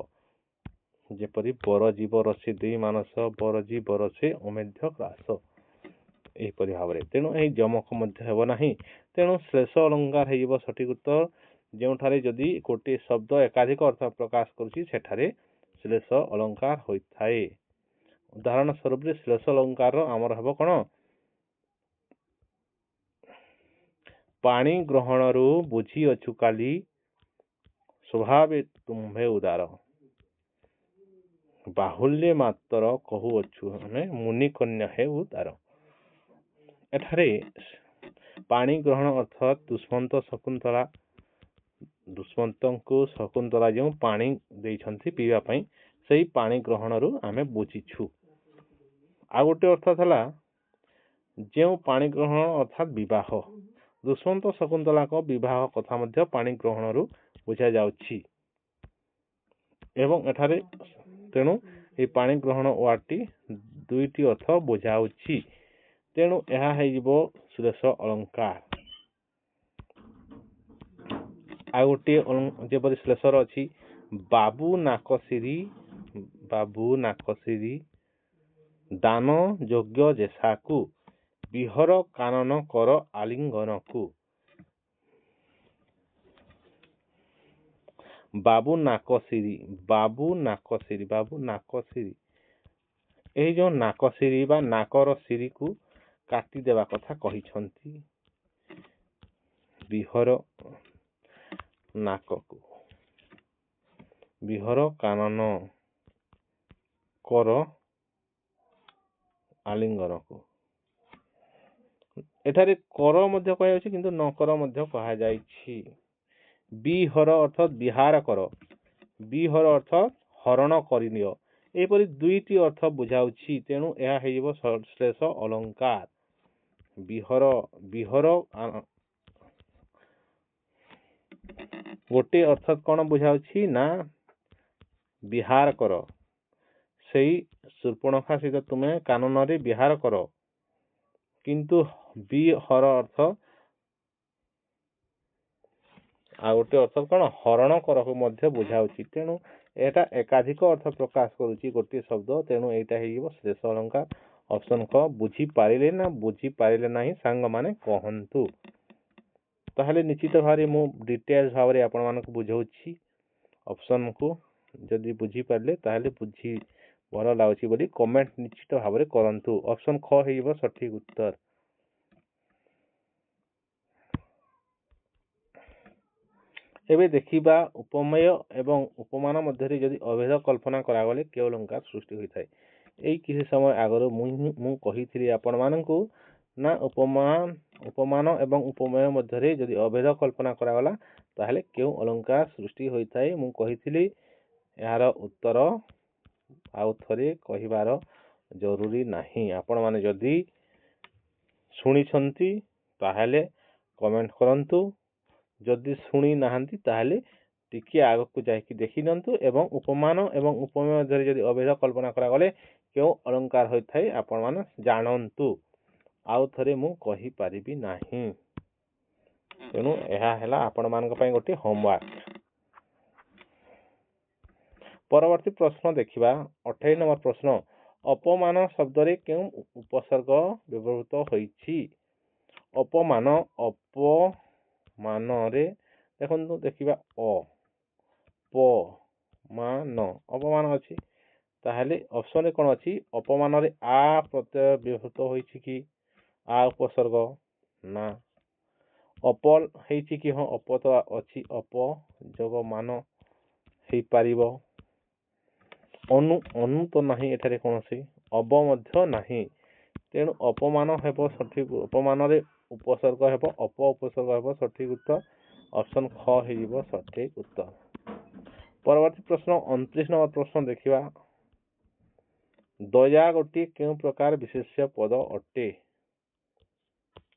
जेपरि बरजी बरसे दुई मानस बरजी बरसे अमेध्य ग्रास एपरि भाव तेणु यही जमक मध्य हेब नाही। तेणु श्लेष अलंकार हेइबो सठिक उत्तर। जेउठारे जदि गोटे शब्द एकाधिक अर्थ प्रकाश करूची सेठारे श्लेष अलंकार होइथाए। उदाहरण स्वरूप श्लेष अलंकार आमर हेबो कोन पानी ग्रहणरू बुझी अछु काली स्वभावे तुम्भे उदार। ବାହୁଲ୍ୟ ମାତ୍ର କହୁଅଛୁ ଆମେ ମୁନି କନ୍ୟା ହେଉ ତାର। ଏଠାରେ ପାଣି ଗ୍ରହଣ ଅର୍ଥାତ୍ ଦୁଷ୍ମନ୍ତଙ୍କୁ ଶକୁନ୍ତଳା ଯେଉଁ ପାଣି ଦେଇଛନ୍ତି ପିଇବା ପାଇଁ ସେଇ ପାଣି ଗ୍ରହଣରୁ ଆମେ ବୁଝିଛୁ। ଆଉ ଗୋଟେ ଅର୍ଥ ଥିଲା ଯେଉଁ ପାଣି ଗ୍ରହଣ ଅର୍ଥାତ୍ ବିବାହ, ଦୁଷ୍ମନ୍ତ ଶକୁନ୍ତଳାଙ୍କ ବିବାହ କଥା ମଧ୍ୟ ପାଣି ଗ୍ରହଣରୁ ବୁଝା ଯାଉଛି। ଏବଂ ଏଠାରେ ତେଣୁ ଏହି ପାଣି ଗ୍ରହଣ ୱାର୍ଡଟି ଦୁଇଟି ଅର୍ଥ ବୁଝାଉଛି। ତେଣୁ ଏହା ହେଇଯିବ ଶ୍ଲେଷ ଅଳଙ୍କାର। ଆଉ ଗୋଟିଏ ଯେପରି ଶ୍ଲେଷର ଅଛି ବାବୁ ନାକସିରି ଦାନ ଯୋଗ୍ୟ ଯେସାକୁ ବିହର କାନନ କର ଆଲିଙ୍ଗନକୁ। ବାବୁ ନାକସିରି ଏହି ଯେଉଁ ନାକସିରି ବା ନାକର ସିରିକୁ କାଟିଦେବା କଥା କହିଛନ୍ତି। ବିହର କାନନ କର ଆଲିଙ୍ଗନକୁ। ଏଠାରେ କର ମଧ୍ୟ କୁହାଯାଉଛି କିନ୍ତୁ ନକର ମଧ୍ୟ କୁହାଯାଇଛି। ବିହର ଅର୍ଥାତ୍ ବିହାର କର, ବିହର ଅର୍ଥ ହରଣ କରିନିଅ, ଏହିପରି ଦୁଇଟି ଅର୍ଥ ବୁଝାଉଛି। ତେଣୁ ଏହା ହେଇଯିବ ଶ୍ଲେଷ ଅଳଙ୍କାର। ବିହର ଗୋଟେ ଅର୍ଥାତ୍ କଣ ବୁଝାଉଛି ନା ବିହାର କର, ସେଇ ଶୂର୍ପଣଖା ସହିତ ତୁମେ କାନନରେ ବିହାର କର। କିନ୍ତୁ ବିହର ଅର୍ଥ ଆଉ ଗୋଟେ ଅର୍ଥ କଣ ହରଣ କରକୁ ମଧ୍ୟ ବୁଝାଉଛି। ତେଣୁ ଏଟା ଏକାଧିକ ଅର୍ଥ ପ୍ରକାଶ କରୁଛି ଗୋଟିଏ ଶବ୍ଦ। ତେଣୁ ଏଇଟା ହେଇଯିବ ଶ୍ଲେଷ ଅଳଙ୍କାର। ଅପସନ କ ବୁଝିପାରିଲେ ନା ବୁଝିପାରିଲେ ନାହିଁ ସାଙ୍ଗମାନେ କହନ୍ତୁ। ତାହେଲେ ନିଶ୍ଚିତ ଭାବରେ ମୁଁ ଡିଟେଲ୍ସ ଭାବରେ ଆପଣମାନଙ୍କୁ ବୁଝାଉଛି। ଅପସନକୁ ଯଦି ବୁଝିପାରିଲେ ତାହେଲେ ଭଲ ଲାଗୁଛି ବୋଲି କମେଣ୍ଟ ନିଶ୍ଚିତ ଭାବରେ କରନ୍ତୁ। ଅପସନ ଖ ହେଇଯିବ ସଠିକ ଉତ୍ତର। ଏବେ ଦେଖିବା ଉପମେୟ ଏବଂ ଉପମାନ ମଧ୍ୟରେ ଯଦି ଅଭେଦ କଳ୍ପନା କରାଗଲେ କେଉଁ ଅଳଙ୍କାର ସୃଷ୍ଟି ହୋଇଥାଏ। ଏଇ କିଛି ସମୟ ଆଗରୁ ମୁଁ କହିଥିଲି ଆପଣମାନଙ୍କୁ ନା ଉପମାନ ଏବଂ ଉପମେୟ ମଧ୍ୟରେ ଯଦି ଅଭେଦ କଳ୍ପନା କରାଗଲା ତାହେଲେ କେଉଁ ଅଳଙ୍କାର ସୃଷ୍ଟି ହୋଇଥାଏ। ମୁଁ କହିଥିଲି ଏହାର ଉତ୍ତର ଆଉ ଥରେ କହିବାର ଜରୁରୀ ନାହିଁ। ଆପଣମାନେ ଯଦି ଶୁଣିଛନ୍ତି ତାହେଲେ କମେଣ୍ଟ କରନ୍ତୁ। ଯଦି ଶୁଣି ନାହାନ୍ତି ତାହେଲେ ଟିକେ ଆଗକୁ ଯାଇକି ଦେଖି ନିଅନ୍ତୁ ଏବଂ ଉପମାନ ଏବଂ ଉପମେୟ ମଧ୍ୟରେ ଯଦି ଅଭେଦ କଳ୍ପନା କରାଗଲେ କେଉଁ ଅଳଙ୍କାର ହୋଇଥାଏ ଆପଣମାନେ ଜାଣନ୍ତୁ। ଆଉ ଥରେ ମୁଁ କହିପାରିବି ନାହିଁ। ତେଣୁ ଏହା ହେଲା ଆପଣମାନଙ୍କ ପାଇଁ ଗୋଟିଏ ହୋମୱାର୍କ। ପରବର୍ତ୍ତୀ ପ୍ରଶ୍ନ ଦେଖିବା 28 ନମ୍ବର ପ୍ରଶ୍ନ। ଅପମାନ ଶବ୍ଦରେ କେଉଁ ଉପସର୍ଗ ବ୍ୟବହୃତ ହୋଇଛି? ଅପମାନରେ ଦେଖନ୍ତୁ ଦେଖିବା ଅପମାନ ଅଛି। ତାହେଲେ ଅପସନରେ କଣ ଅଛି? ଅପମାନରେ ଆ ପ୍ରତ୍ୟୟ ବ୍ୟବହୃତ ହୋଇଛି କି? ଆ ଉପସର୍ଗ ନା। ଅପଲ ହେଇଛି କି? ହଁ ଅପ ତ ଅଛି, ଅପ ଯୋଗ ମାନ ହେଇପାରିବ। ଅନୁ ତ ନାହିଁ, ଏଠାରେ କୌଣସି ଅବ ମଧ୍ୟ ନାହିଁ। ତେଣୁ ଅପମାନ ହେବ ସଠିକ। ଅପମାନରେ ଉପସର୍ଗ ହେବ ଅପ ଉପସର୍ଗ ହେବ ସଠିକ ଉତ୍ତର। ଅପସନ ଖ ହେଇଯିବ ସଠିକ ଉତ୍ତର। ପରବର୍ତ୍ତୀ ପ୍ରଶ୍ନ 29 ନମ୍ବର ପ୍ରଶ୍ନ ଦେଖିବା। ଦୟା ଗୋଟିଏ କେଉଁ ପ୍ରକାର ବିଶେଷ୍ୟ ପଦ ଅଟେ?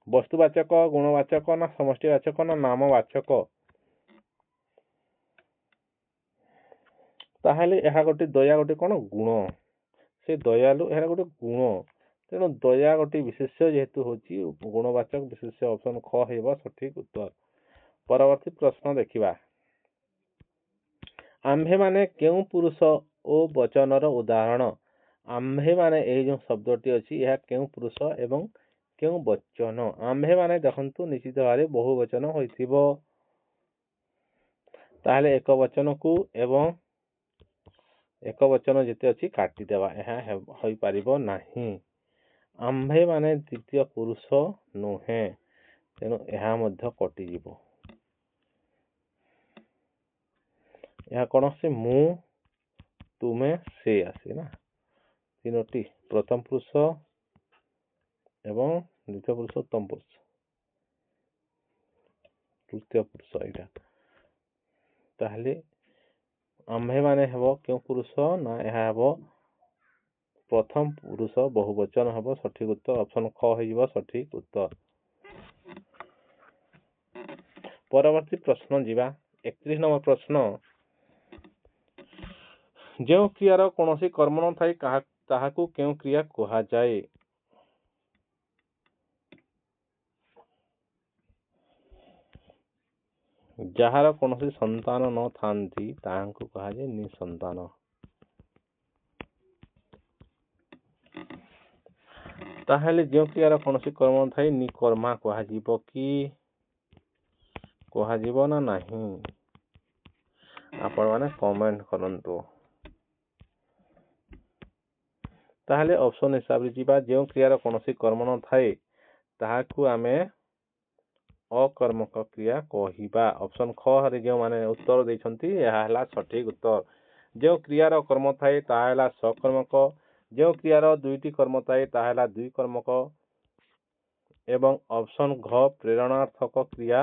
ବସ୍ତୁବାଚକ, ଗୁଣବାଚକ ନା ସମଷ୍ଟିବାଚକ ନା ନାମବାଚକ? ତାହେଲେ ଏହା ଦୟା ଗୋଟେ କଣ ଗୁଣ। ସେ ଦୟାଲୁ ଏହା ଗୋଟେ ଗୁଣ। ତେଣୁ ଦୟା ଗୋଟେ ବିଶେଷ୍ୟ ଯେହେତୁ ହଉଛି ଗୁଣବାଚକ ବିଶେଷ୍ୟ। ଅପସନ ଖ ହେବ ସଠିକ ଉତ୍ତର। ପରବର୍ତ୍ତୀ ପ୍ରଶ୍ନ ଦେଖିବା। ଆମ୍ଭେମାନେ କେଉଁ ପୁରୁଷ ଓ ବଚନର ଉଦାହରଣ? ଆମ୍ଭେମାନେ ଏହି ଯେଉଁ ଶବ୍ଦଟି ଅଛି ଏହା କେଉଁ ପୁରୁଷ ଏବଂ କେଉଁ ବଚନ? ଆମ୍ଭେମାନେ ଦେଖନ୍ତୁ ନିଶ୍ଚିତ ଭାବରେ ବହୁ ବଚନ ହୋଇଥିବ। ତାହେଲେ ଏକ ବଚନକୁ ଏବଂ ଏକ ବଚନ ଯେତେ ଅଛି କାଟିଦେବା, ଏହା ହୋଇପାରିବ ନାହିଁ। ଆମ୍ଭେମାନେ ଦ୍ୱିତୀୟ ପୁରୁଷ ନୁହେଁ, ତେଣୁ ଏହା ମଧ୍ୟ କଟିଯିବ। ଏହା କୌଣସି ମୁଁ ତୁମେ ସେ ଆସେ ନା ତିନୋଟି ପ୍ରଥମ ପୁରୁଷ ଏବଂ ଦ୍ୱିତୀୟ ପୁରୁଷ ଉତ୍ତମ ପୁରୁଷ ତୃତୀୟ ପୁରୁଷ ଏଇଟା ତାହେଲେ ଆମ୍ଭେମାନେ ହେବ କେଉଁ ପୁରୁଷ ନା ଏହା ହେବ ପ୍ରଥମ ପୁରୁଷ ବହୁବଚନ ହେବ ସଠିକ ଉତ୍ତର ଅପସନ ଖ ହେଇଯିବ ସଠିକ ଉତ୍ତର। ପରବର୍ତ୍ତୀ ପ୍ରଶ୍ନ ଯିବା 31 ନମ୍ବର ପ୍ରଶ୍ନ ଯେଉଁ କ୍ରିୟାର କୌଣସି କର୍ମ ନଥାଏ ତାହାକୁ କେଉଁ କ୍ରିୟା କୁହାଯାଏ? ଯାହାର କୌଣସି ସନ୍ତାନ ନଥାନ୍ତି ତାହାଙ୍କୁ କୁହାଯାଏ ନିଃସନ୍ତାନ। ତାହେଲେ ଯେଉଁ କ୍ରିୟାର କୌଣସି କର୍ମ ନଥାଏ ନିକର୍ମା କୁହାଯିବ କି କୁହାଯିବ ନା ନାହିଁ ଆପଣମାନେ କମେଣ୍ଟ କରନ୍ତୁ। ତାହେଲେ ଅପସନ ହିସାବରେ ଯିବା ଯେଉଁ କ୍ରିୟାର କୌଣସି କର୍ମ ନଥାଏ ତାହାକୁ ଆମେ ଅକର୍ମକ କ୍ରିୟା କହିବା। ଅପସନ ଖ ରେ ଯେଉଁମାନେ ଉତ୍ତର ଦେଇଛନ୍ତି ଏହା ହେଲା ସଠିକ ଉତ୍ତର। ଯେଉଁ କ୍ରିୟାର କର୍ମ ଥାଏ ତାହା ହେଲା ସକର୍ମକ ଯେଉଁ କ୍ରିୟାର ଦୁଇଟି କର୍ମ ଥାଏ ତାହା ହେଲା ଦୁଇ କର୍ମକ ଏବଂ ଅପସନ ଘ ପ୍ରେରଣାର୍ଥକ କ୍ରିୟା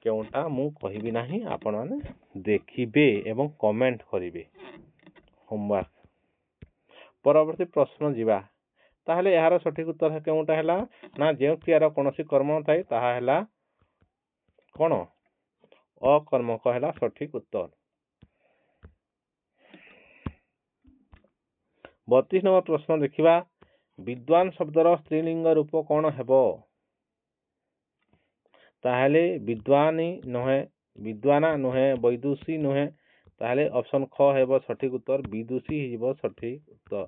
କେଉଁଟା ମୁଁ କହିବି ନାହିଁ ଆପଣମାନେ ଦେଖିବେ ଏବଂ କମେଣ୍ଟ କରିବେ ହୋମୱାର୍କ। ପରବର୍ତ୍ତୀ ପ୍ରଶ୍ନ ଯିବା ତାହେଲେ ଏହାର ସଠିକ ଉତ୍ତର କେଉଁଟା ହେଲା ନା ଯେଉଁ କ୍ରିୟାର କୌଣସି କର୍ମ ନଥାଏ ତାହା ହେଲା କ'ଣ ଅକର୍ମକ ହେଲା ସଠିକ ଉତ୍ତର। 32 ନମ୍ବର ପ୍ରଶ୍ନ ଦେଖିବା ବିଦ୍ୱାନ ଶବ୍ଦର ସ୍ତ୍ରୀଲିଙ୍ଗ ରୂପ କ'ଣ ହେବ? ତାହେଲେ ବିଦ୍ୱାନୀ ନୁହେଁ ବିଦ୍ୱାନା ନୁହେଁ ବୈଦୁଷୀ ନୁହେଁ ତାହେଲେ ଅପସନ ଖ ହେବ ସଠିକ ଉତ୍ତର ବିଦୁଷୀ ହେଇଯିବ ସଠିକ ଉତ୍ତର।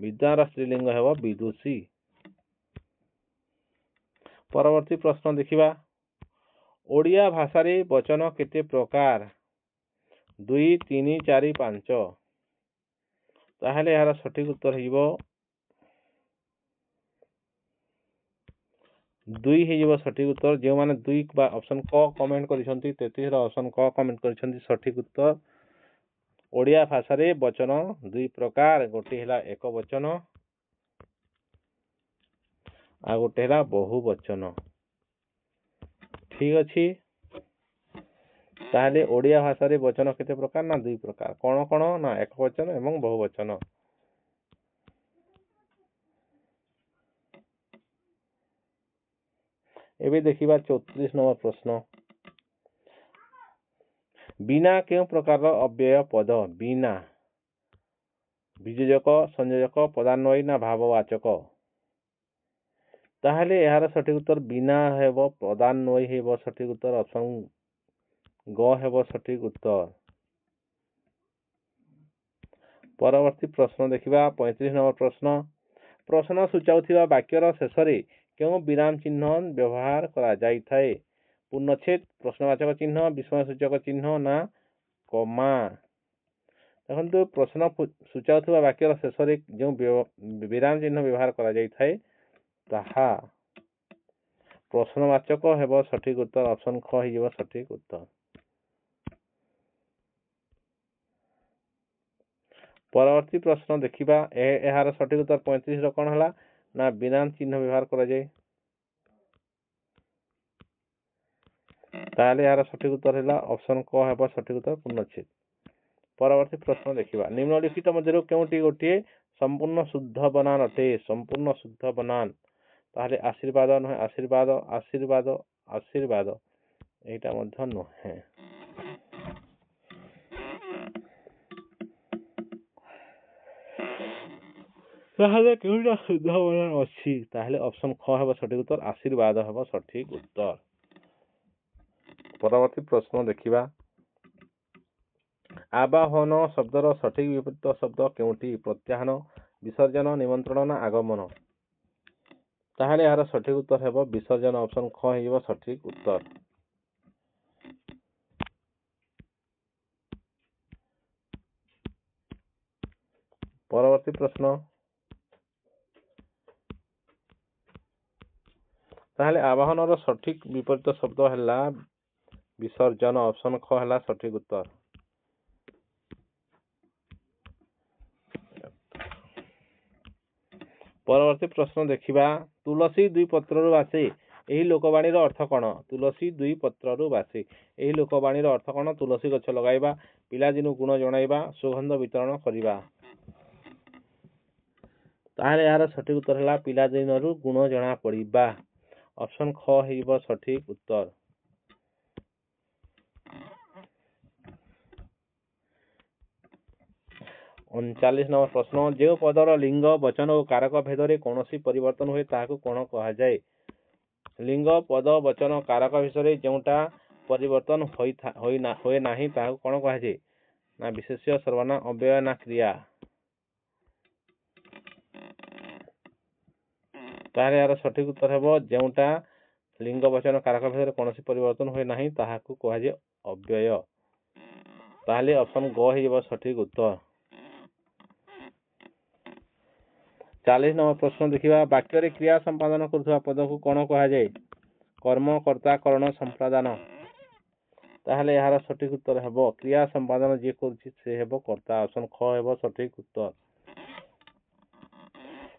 ବିଦ୍ୱାନର ସ୍ତ୍ରୀଲିଙ୍ଗ ହେବ ବିଦୁଷୀ। ପରବର୍ତ୍ତୀ ପ୍ରଶ୍ନ ଦେଖିବା ଓଡ଼ିଆ ଭାଷାରେ ବଚନ କେତେ ପ୍ରକାର? 2 3 4 5 ତାହେଲେ ଏହାର ସଠିକ ଉତ୍ତର ହେଇଯିବ 2 ହେଇଯିବ ସଠିକ ଉତ୍ତର। ଯେଉଁମାନେ 2 ବା ଅପସନ କ କମେଣ୍ଟ କରିଛନ୍ତି 33 ର ଅପସନ କ କମେଣ୍ଟ କରିଛନ୍ତି ସଠିକ ଉତ୍ତର। ଓଡ଼ିଆ ଭାଷାରେ ବଚନ 2 ପ୍ରକାର ଗୋଟିଏ ହେଲା ଏକ ବଚନ ଆଉ ଗୋଟେ ହେଲା ବହୁ ବଚନ। ଠିକ ଅଛି ତାହେଲେ ଓଡ଼ିଆ ଭାଷାରେ ବଚନ କେତେ ପ୍ରକାର ନା 2 ପ୍ରକାର କ'ଣ କ'ଣ ନା ଏକ ବଚନ ଏବଂ ବହୁ ବଚନ। ଏବେ ଦେଖିବା 34 ନମ୍ବର ପ୍ରଶ୍ନ ବିନା କେଉଁ ପ୍ରକାରର ଅବ୍ୟୟ ପଦ? ବିନା ବିଯୋଜକ ସଂଯୋଜକ ପଦାନ୍ୱୟୀ ନା ଭାବବାଚକ? ତାହେଲେ ଏହାର ସଠିକ ଉତ୍ତର ବିନା ହେବ ପଦାନ୍ୱୟୀ ହେବ ସଠିକ ଉତ୍ତର ଅପସନ ଗ ହେବ ସଠିକ ଉତ୍ତର। ପରବର୍ତ୍ତୀ ପ୍ରଶ୍ନ ଦେଖିବା 35 ନମ୍ବର ପ୍ରଶ୍ନ ପ୍ରଶ୍ନ ସୂଚାଉଥିବା ବାକ୍ୟର ଶେଷରେ କେଉଁ ବିରାମ ଚିହ୍ନ ବ୍ୟବହାର କରାଯାଇଥାଏ? ପୂର୍ଣ୍ଣଚ୍ଛେଦ ପ୍ରଶ୍ନବାଚକ ଚିହ୍ନ ବିସ୍ମୟସୂଚକ ଚିହ୍ନ ନା କମା? ଦେଖନ୍ତୁ ପ୍ରଶ୍ନ ସୂଚାଉଥିବା ବାକ୍ୟର ଶେଷରେ ଯେଉଁ ବିରାମ ଚିହ୍ନ ବ୍ୟବହାର କରାଯାଇଥାଏ ତାହା ପ୍ରଶ୍ନବାଚକ ହେବ ସଠିକ ଉତ୍ତର ଅପସନ ଖ ହେଇଯିବ ସଠିକ ଉତ୍ତର। ପରବର୍ତ୍ତୀ ପ୍ରଶ୍ନ ଦେଖିବା ଏହାର ସଠିକ ଉତ୍ତର 35 ର କ'ଣ ହେଲା ନା ବିରାମ ଚିହ୍ନ ବ୍ୟବହାର କରାଯାଏ ତାହେଲେ ଏହାର ସଠିକ ଉତ୍ତର ହେଲା ଅପସନ କ ହେବ ସଠିକ ଉତ୍ତର ପୂର୍ଣ୍ଣଚ୍ଛେଦ। ପରବର୍ତ୍ତୀ ପ୍ରଶ୍ନ ଦେଖିବା ନିମ୍ନଲିଖିତ ମଧ୍ୟରୁ କେଉଁଟି ଗୋଟିଏ ସମ୍ପୂର୍ଣ୍ଣ ଶୁଦ୍ଧ ବନାନ ଅଟେ? ସମ୍ପୂର୍ଣ୍ଣ ଶୁଦ୍ଧ ବନାନ ତାହେଲେ ଆଶୀର୍ବାଦ ନୁହେଁ ଆଶୀର୍ବାଦ ଆଶୀର୍ବାଦ ଆଶୀର୍ବାଦ ଏଇଟା ମଧ୍ୟ ନୁହେଁ। ତାହେଲେ କେଉଁଟା ଶୁଦ୍ଧ ବନାନ ଅଛି ତାହେଲେ ଅପସନ ଖ ହେବ ସଠିକ ଉତ୍ତର ଆଶୀର୍ବାଦ ହେବ ସଠିକ ଉତ୍ତର। ପରବର୍ତ୍ତୀ ପ୍ରଶ୍ନ ଦେଖିବା ଆବାହନ ଶବ୍ଦର ସଠିକ ବିପରୀତ ଶବ୍ଦ କେଉଁଟି? ପ୍ରତ୍ୟାହ୍ୱାନ ବିସର୍ଜନ ନିମନ୍ତ୍ରଣ ନା ଆଗମନ? ତାହେଲେ ଏହାର ସଠିକ ଉତ୍ତର ହେବ ବିସର୍ଜନ ଅପସନ ଖ ହେଇଯିବ ସଠିକ ଉତ୍ତର। ପରବର୍ତ୍ତୀ ପ୍ରଶ୍ନ ତାହେଲେ ଆବାହନର ସଠିକ ବିପରୀତ ଶବ୍ଦ ହେଲା ବିସର୍ଜନ ଅପସନ ଖ ହେଲା ସଠିକ ଉତ୍ତର। परवर्ती प्रश्न देखिबा तुलसी दुई पत्ररु बासे एही लोकवाणी अर्थ कौन तुलसी दुई पत्ररु बासे एही लोकवाणी अर्थ कौन तुलसी गछ लगाइबा पिला दिनु गुण जणाइबा सुगंध वितरण करिबा ताहले यार सठिक उत्तर है पिला दिनरु गुण जना पड़िबा ऑप्शन ख हेइबो सठिक उत्तर 39 नंबर प्रश्न जो पदर लिंग वचन और कारक भेद कौन परिवर्तन हुए ताकू कौन कह जाए लिंग पद वचन कारक विषय जोटा परिवर्तन होए नाही ताकू कौन कह जाए ना विशेष्य सर्वनाम अव्यय ना क्रिया तार यार सठिक उत्तर है जोटा लिंग वचन कारक भेद कौन परिवर्तन हुए नाही ताकू कह जाए अव्यय ताहले ऑप्शन ग हेइबो सठिक उत्तर 40 नंबर प्रश्न देखिबा वाक्य रे क्रिया संपादन करथुवा पद को कौन कह जाए कर्म कर्ता करण संपादन ताहले यार सठिक उत्तर हेबो क्रिया संपादन जे करछि से हेबो कर्ता ऑप्शन ख हेबो सठिक उत्तर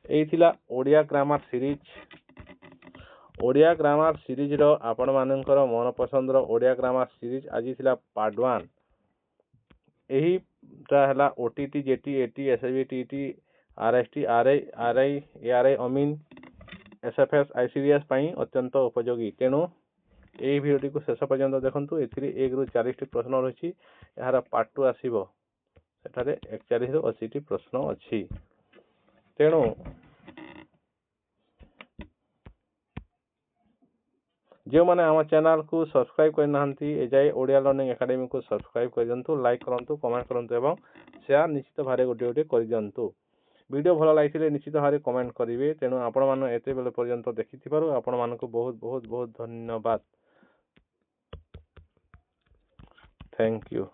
एई थिला ओडिया ग्रामर सीरीज रो आपण मानकर मन पसंद रो ओडिया ग्रामर सीरीज आज थिला पार्ट 1 एही ता हला OTT JT ET SB TT RST RI ARI अमीन एसएफएस आईसीडीएस पाई अत्यंत उपयोगी तेणु एही वीडियोटी को शेष पर्यंत देखंतु एथिरे 1 रु 40 टी प्रश्न रहिछि एहार पार्ट 2 आसीबो सेठारे 41 रु 80 टी प्रश्न अछि तेणु जो माने आम चैनल को सब्सक्राइब करना एजाए ओडिया लर्निंग एकेडमी को सब्सक्राइब कर दिंतु लाइक करंतु कमेंट करंतु एवं शेयर निश्चित भारे गोटे गोटे कर दिंतु वीडियो भल लगी निश्चित भाव कमेंट करेंगे तेणु आपण मैंने एत बेले पर्यंत देखि आपण मानक बहुत बहुत बहुत धन्यवाद थैंक यू।